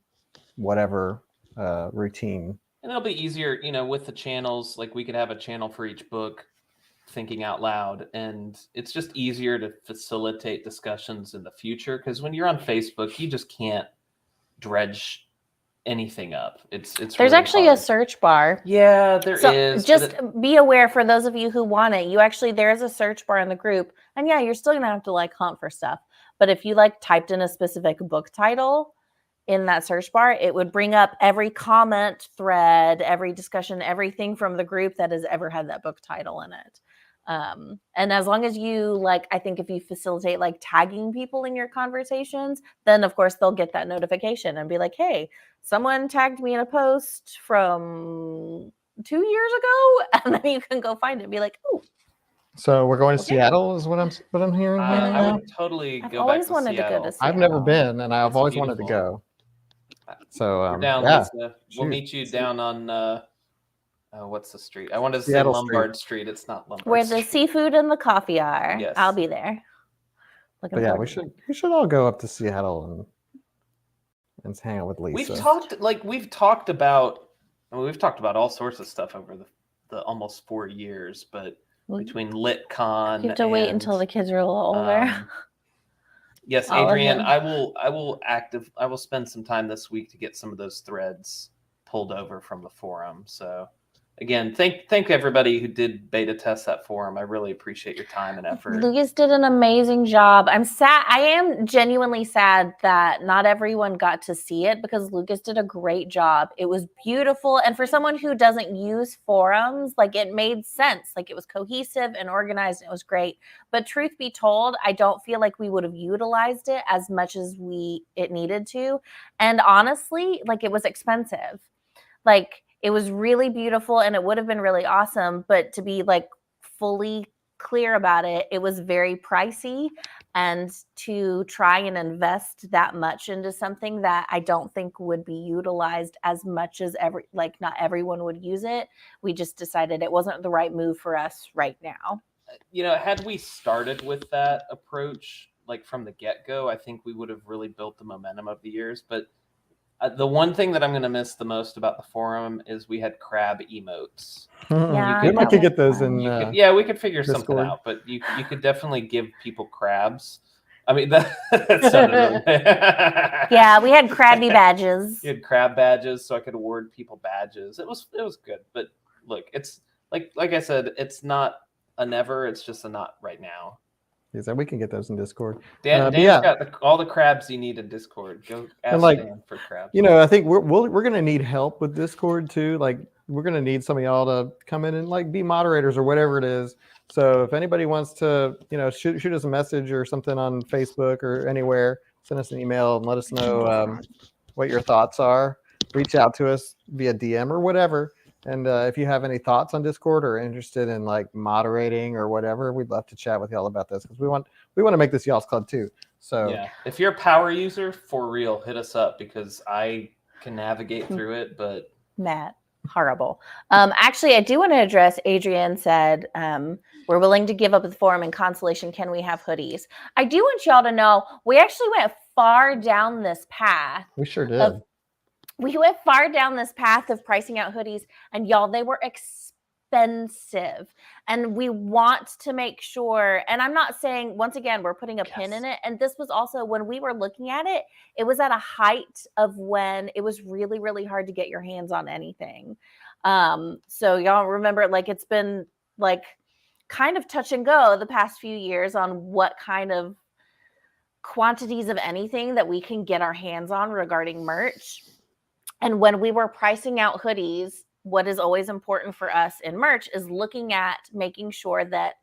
whatever routine. And it'll be easier, with the channels. Like we could have a channel for each book, thinking out loud, and it's just easier to facilitate discussions in the future, because when you're on Facebook, you just can't dredge anything up. It's there's really actually hard. A search bar. Yeah, there is. Just be aware, for those of you who want it, there is a search bar in the group, and yeah, you're still gonna have to like hunt for stuff. But if you like typed in a specific book title in that search bar, it would bring up every comment thread, every discussion, everything from the group that has ever had that book title in it. And as long as you I think if you facilitate like tagging people in your conversations, then of course they'll get that notification and be like, hey, someone tagged me in a post from 2 years ago, and then you can go find it and be like, oh. So we're going to Seattle, is what I'm hearing. I would totally I've go always back to wanted Seattle. to go to Seattle. I've never been, and I've always wanted to go. So we're down, Lisa. We'll meet you down on what's the street? I wanted to say Lombard Street. It's not Lombard Where Street. the seafood and the coffee are. Yes. I'll be there. But yeah, we should all go up to Seattle and hang out with Lisa. We've talked about all sorts of stuff over the almost 4 years, but between LitCon. You have to wait until the kids are a little older. Yes, All of Adrian, them. I will spend some time this week to get some of those threads pulled over from the forum. So again, thank everybody who did beta test that forum. I really appreciate your time and effort. Lucas did an amazing job. I'm sad. I am genuinely sad that not everyone got to see it because Lucas did a great job. It was beautiful. And for someone who doesn't use forums, like it made sense. Like it was cohesive and organized. And it was great. But truth be told, I don't feel like we would have utilized it as much as it needed to. And honestly, like it was expensive. Like it was really beautiful and it would have been really awesome, but to be like fully clear about it, it was very pricey, and to try and invest that much into something that I don't think would be utilized as much as not everyone would use it, we just decided it wasn't the right move for us right now. You know, had we started with that approach like from the get-go, I think we would have really built the momentum of the years. But the one thing that I'm going to miss the most about the forum is we had crab emotes. Yeah, we might could get those in. We could figure Discord. something out, but you could definitely give people crabs. I mean, that sounded really... Yeah, we had crabby badges. You had crab badges, so I could award people badges. It was good, but look, it's like I said, it's not a never. It's just a not right now. Is that we can get those in Discord? Dan's got all the crabs you need in Discord. Go ask Dan for crabs. You know, I think we're gonna need help with Discord too. Like we're gonna need some of y'all to come in and like be moderators or whatever it is. So if anybody wants to, you know, shoot us a message or something on Facebook or anywhere, send us an email and let us know what your thoughts are. Reach out to us via DM or whatever. And if you have any thoughts on Discord or interested in like moderating or whatever, we'd love to chat with y'all about this because we want to make this y'all's club too. So yeah, if you're a power user, for real, hit us up because I can navigate through it. But Matt, horrible. Actually, I do want to address. Adrian said we're willing to give up the forum in consolation. Can we have hoodies? I do want y'all to know we actually went far down this path. We sure did. We went far down this path of pricing out hoodies, and y'all, they were expensive. And we want to make sure, and I'm not saying, once again, we're putting a pin in it. And this was also, when we were looking at it, it was at a height of when it was really, really hard to get your hands on anything. So y'all remember, like, it's been like kind of touch and go the past few years on what kind of quantities of anything that we can get our hands on regarding merch. And when we were pricing out hoodies, what is always important for us in merch is looking at making sure that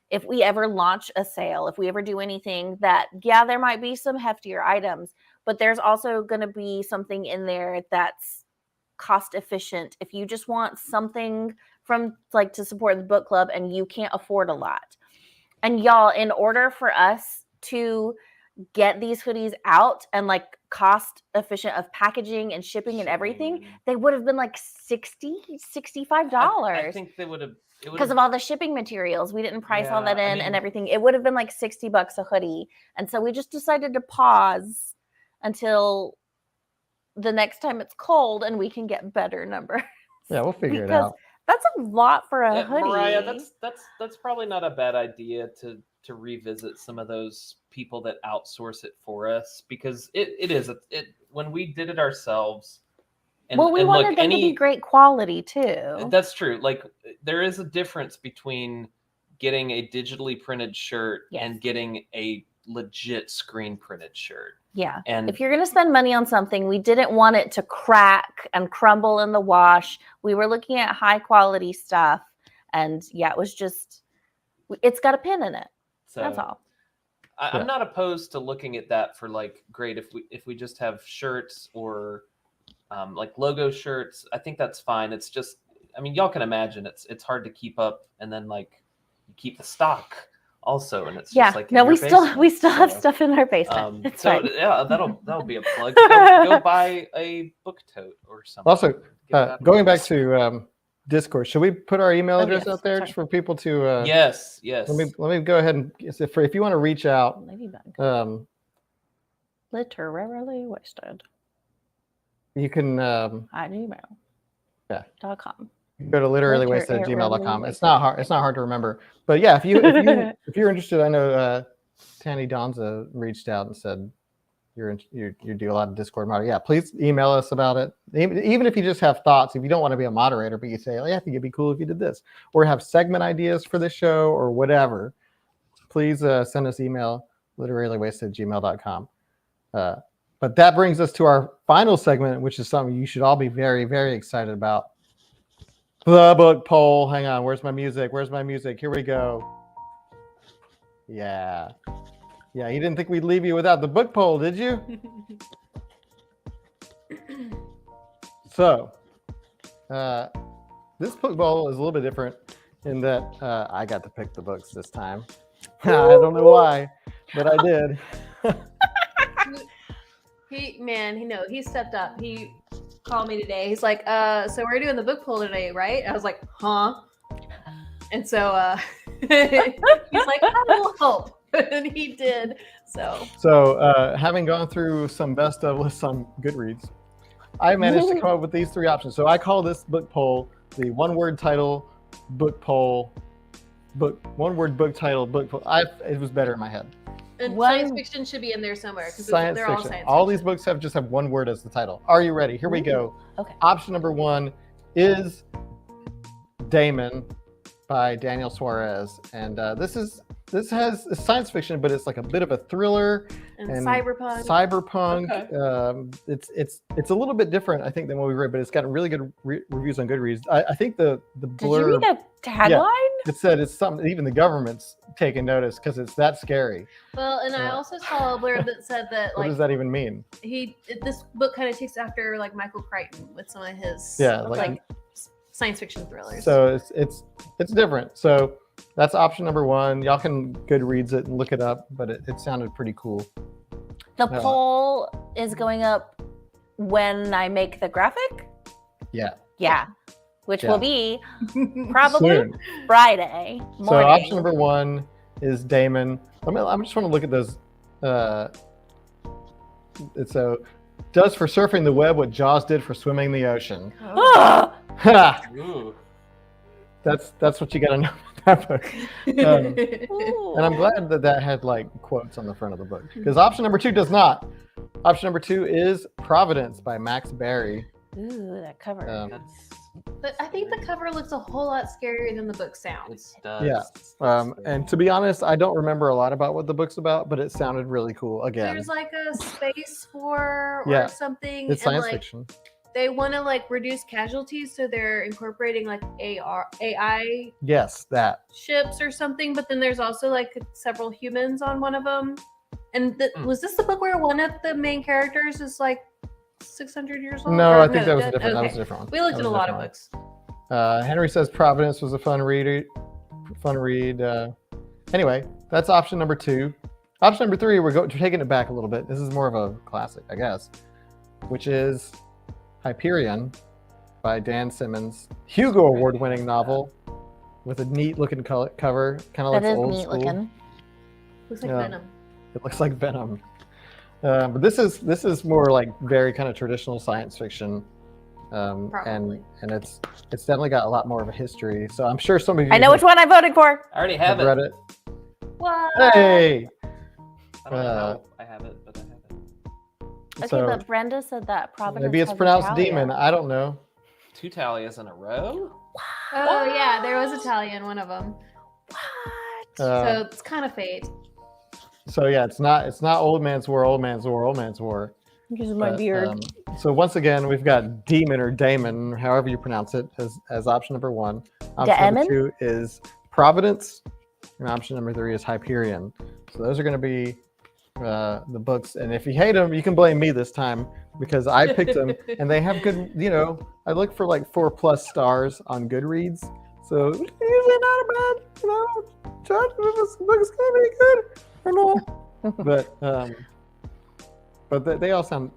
if we ever launch a sale, if we ever do anything, that, yeah, there might be some heftier items, but there's also going to be something in there that's cost efficient. If you just want something from like to support the book club and you can't afford a lot. And y'all, in order for us to get these hoodies out and like cost efficient of packaging and shipping and everything, they would have been like $65. I think they would have, because of all the shipping materials. We didn't price all that in and everything. It would have been like $60 a hoodie. And so we just decided to pause until the next time it's cold and we can get better numbers. Yeah, we'll figure it out. That's a lot for a hoodie. Mariah, that's probably not a bad idea to revisit some of those people that outsource it for us, because it is when we did it ourselves. And, we wanted them to be great quality too. That's true. Like there is a difference between getting a digitally printed shirt and getting a legit screen printed shirt. Yeah. And if you're going to spend money on something, we didn't want it to crack and crumble in the wash. We were looking at high quality stuff, and it was just, it's got a pin in it. So that's all. I'm not opposed to looking at that for like, great, if we just have shirts or like logo shirts, I think that's fine. It's just, I mean, y'all can imagine it's hard to keep up, and then like you keep the stock also, and it's just like we still have stuff in our basement. It's fine. That'll be a plug. Go buy a book tote or something. Also, going back to Discord, should we put our email address out there just for people to? Yes. Let me go ahead and if you want to reach out. Literarily wasted. You can at gmail.com. Go to literallywasted@gmail.com. It's not hard. It's not hard to remember. But yeah, if you're interested, I know Tanny Donza reached out and said you do a lot of Discord moderating. Yeah, please email us about it. Even if you just have thoughts, if you don't want to be a moderator, but you say, oh, yeah, I think it'd be cool if you did this, or have segment ideas for this show or whatever, please send us email literallywasted@gmail.com. But that brings us to our final segment, which is something you should all be very, very excited about. The book poll. Hang on. Where's my music? Where's my music? Here we go. Yeah. Yeah, you didn't think we'd leave you without the book poll, did you? So, this book poll is a little bit different in that I got to pick the books this time. I don't know why, but I did. He stepped up. He called me today. He's like, so we're doing the book poll today, right? I was like, huh? And so he's like, I will help. And he did. So having gone through some best of lists on Goodreads, I managed to come up with these three options. So I call this book poll the one-word title book poll, one-word book title book poll. It was better in my head. And science fiction should be in there somewhere because they're all science fiction. All these books just have one word as the title. Are you ready? Here we go. Okay. Option number 1 is Damon by Daniel Suarez, and this has science fiction, but it's like a bit of a thriller and cyberpunk. Okay. It's a little bit different, I think, than what we read, but it's gotten really good reviews on Goodreads. I think the blurb. Did you read the tagline? Yeah, it said it's something even the government's taking notice because it's that scary. Well, and I also saw a blurb that said that what does that even mean? This book kind of takes after like Michael Crichton with some of his like science fiction thrillers. So it's different. So that's option number 1. Y'all can Goodreads it and look it up, but it sounded pretty cool. The poll is going up when I make the graphic? Yeah. Yeah. Which will be probably soon. Friday morning. So option number 1 is Damon. I just want to look at those. So does for surfing the web what Jaws did for swimming the ocean. That's what you got to know about that book. And I'm glad that had like quotes on the front of the book, because option number 2 does not. Option number 2 is Providence by Max Barry. Ooh, that cover. But I think the cover looks a whole lot scarier than the book sounds. It does. Yeah. And to be honest, I don't remember a lot about what the book's about, but it sounded really cool. Again, there's like a space war or something. It's science fiction. They want to like reduce casualties, so they're incorporating like AI. Yes, that ships or something. But then there's also like several humans on one of them. And was this the book where one of the main characters is like 600 years old? No, I think that was a different. Okay. That was a different one. We looked at a lot of books. Henry says Providence was a fun read. Anyway, that's option number 2. Option number 3, we're taking it back a little bit. This is more of a classic, I guess, which is Hyperion by Dan Simmons. Hugo Award-winning novel with a neat-looking cover, kind of like old school. Looking. Looks like Venom. It looks like Venom. But this is more like very kind of traditional science fiction, and it's definitely got a lot more of a history. So I'm sure some of you. I know which one I voted for. I already have read it. What? Hey. I don't know. I have it, but I have it. Okay, but Brenda said that Providence. Maybe it's pronounced demon. I don't know. 2 Talias in a row. Oh yeah, there was Italian, one of them. What? So it's kind of fate. So yeah, it's not Old Man's War, Old Man's War, Old Man's War. Because of my beard. So once again, we've got Demon or Damon, however you pronounce it, as option number 1. Option number 2 is Providence, and option number 3 is Hyperion. So those are going to be the books, and if you hate them, you can blame me this time, because I picked them, and they have good. I look for like 4+ stars on Goodreads, so usually not a bad. Judge if this book's going to be good or not. But they sound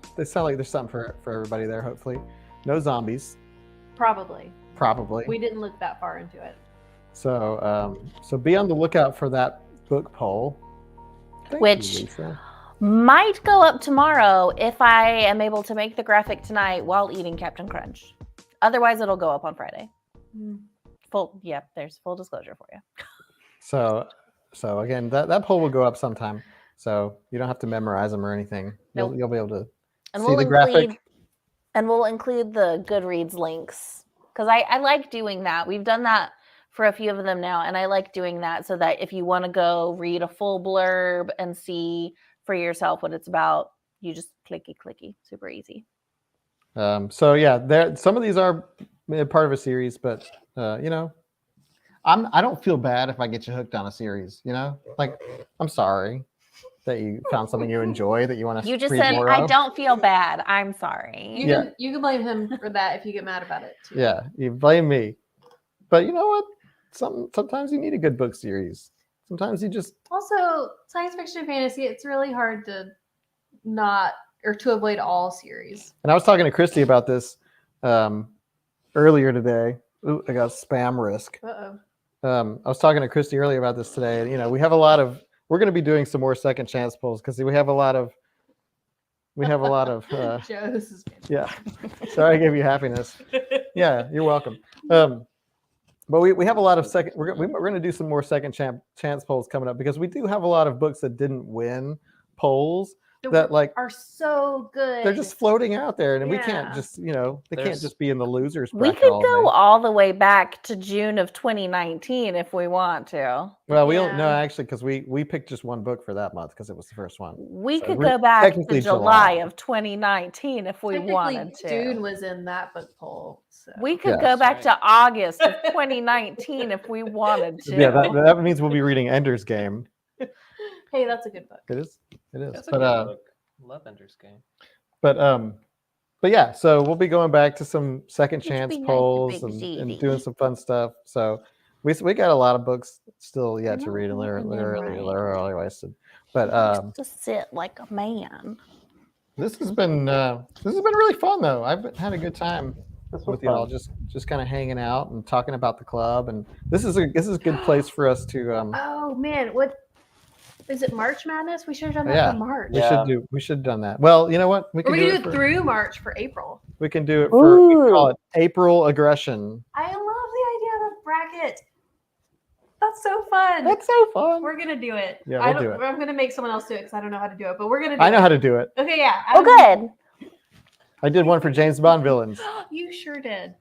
like there's something for everybody there. Hopefully, no zombies. Probably. We didn't look that far into it. So be on the lookout for that book poll. Which might go up tomorrow if I am able to make the graphic tonight while eating Captain Crunch. Otherwise, it'll go up on Friday. There's full disclosure for you. So again, that poll will go up sometime. So you don't have to memorize them or anything. Nope. You'll be able to And see the graphic. We'll include the Goodreads links because I like doing that. We've done that for a few of them now, and I like doing that so that if you want to go read a full blurb and see for yourself what it's about, you just clicky, super easy. So yeah, some of these are part of a series, but you know, I don't feel bad if I get you hooked on a series. You know, like I'm sorry that you found something you enjoy that you want to. You just read said more I of. don't feel bad. I'm sorry. You can blame him for that if you get mad about it too. Yeah, you blame me, but you know what? Sometimes you need a good book series. Sometimes you just Also, science fiction fantasy, it's really hard to not or to avoid all series. And I was talking to Christy about this earlier today. Ooh, I got spam risk. I was talking to Christy earlier about this today, and you know, we're going to be doing some more second chance polls because we have a lot of Joe, this is yeah. Sorry, I gave you happiness. Yeah, you're welcome. But we have a lot of we're going to do some more second chance polls coming up because we do have a lot of books that didn't win polls that like are so good. They're just floating out there, and we can't just can't just be in the losers we bracket. could go all the way back to June of 2019 if we want to. Well, we don't know actually because we picked just one book for that month because it was the first one. We could go back to July of 2019 if we wanted to. June was in that book poll. So. We could go back to August of 2019 if we wanted to. Yeah, that means we'll be reading Ender's Game. Hey, that's a good book. It is. That's a good book. Love Ender's Game. But yeah, so we'll be going back to some second chance polls and doing some fun stuff. So we got a lot of books still yet to read, and they're really wasted. But just sit like a man. This has been really fun though. I've had a good time with y'all, just kind of hanging out and talking about the club. And this is a good place for us to. Oh man, what? Is it March Madness? We should have done that for March. We should have done that. Well, you know what? We can do it through March for April. We can do it for we can call it April Aggression. I love the idea of a bracket. That's so fun. We're gonna do it. Yeah, we'll do it. I'm gonna make someone else do it because I don't know how to do it, but we're gonna do it. I know how to do it. Okay, yeah. Oh, good. I did one for James Bond villains. You sure did.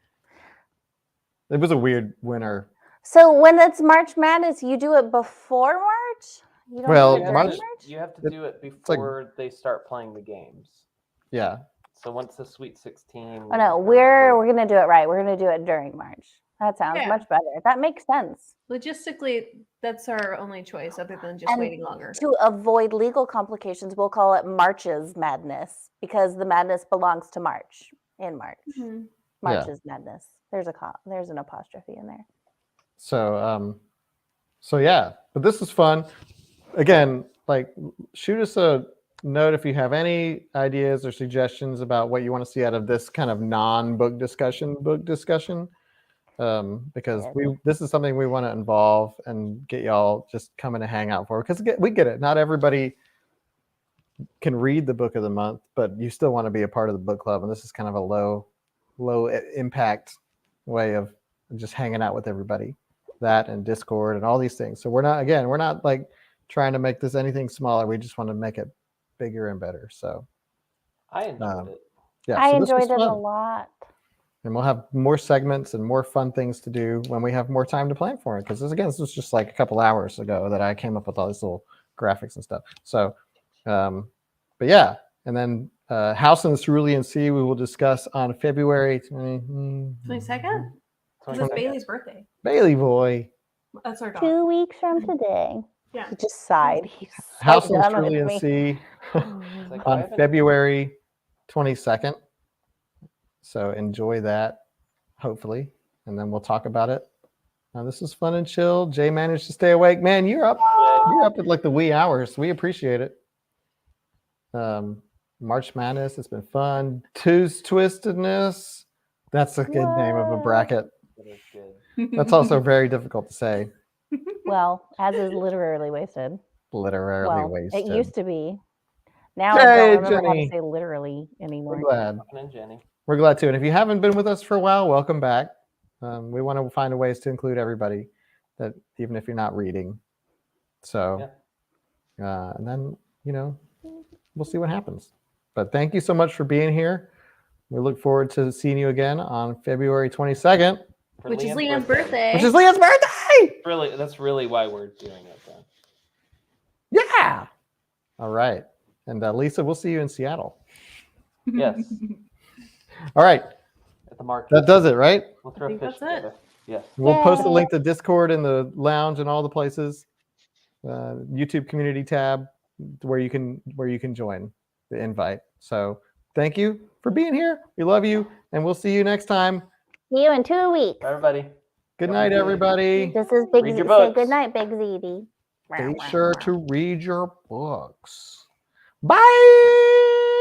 It was a weird winter. So when it's March Madness, you do it before March? You don't March. You have to do it before they start playing the games. Yeah. So once the Sweet 16. Oh no, we're gonna do it right. We're gonna do it during March. That sounds much better. That makes sense. Logistically, that's our only choice other than just waiting longer. To avoid legal complications, we'll call it March's Madness because the madness belongs to March in March. Mm-hmm. March's Madness. There's an apostrophe in there. So yeah, but this is fun. Again, like shoot us a note if you have any ideas or suggestions about what you want to see out of this kind of non-book discussion. Because this is something we want to involve and get y'all just coming to hang out for, because we get it. Not everybody can read the book of the month, but you still want to be a part of the book club, and this is kind of a low impact way of just hanging out with everybody. That and Discord and all these things. So we're not like trying to make this anything smaller. We just want to make it bigger and better. So I enjoyed it. Yeah, I enjoyed it a lot. And we'll have more segments and more fun things to do when we have more time to plan for it. Because this was just like a couple hours ago that I came up with all these little graphics and stuff. So, but yeah. And then House in the Cerulean Sea we will discuss on February 22nd. This is Bailey's birthday. Bailey boy. That's our dog. 2 weeks from today. Yeah. He just sighed. He's House in the Cerulean Sea on February 22nd. So enjoy that, hopefully, and then we'll talk about it. This is fun and chill. Jay managed to stay awake. Man, you're up at like the wee hours. We appreciate it. March Madness, it's been fun. Two's Twistedness. That's a good name of a bracket. That's also very difficult to say. Well, as is literally wasted. Literally wasted. It used to be. Now I don't remember how to say literally anymore. We're glad. We're glad too. And if you haven't been with us for a while, welcome back. We want to find ways to include everybody, that even if you're not reading. So, and then we'll see what happens. But thank you so much for being here. We look forward to seeing you again on February 22nd, which is Liam's birthday. Which is Liam's birthday. That's really why we're doing it then. Yeah. All right. And Lisa, we'll see you in Seattle. Yes. All right. At the market. That does it, right? We'll throw think fish that's it. together. Yes. We'll post a link to Discord in the lounge and all the places. YouTube community tab where you can join the invite. So thank you for being here. We love you, and we'll see you next time. See you in 2 weeks. Bye, everybody. Good night, everybody. This is Big Read Z. your Say books. good night, Big ZD. Be sure to read your books. Bye.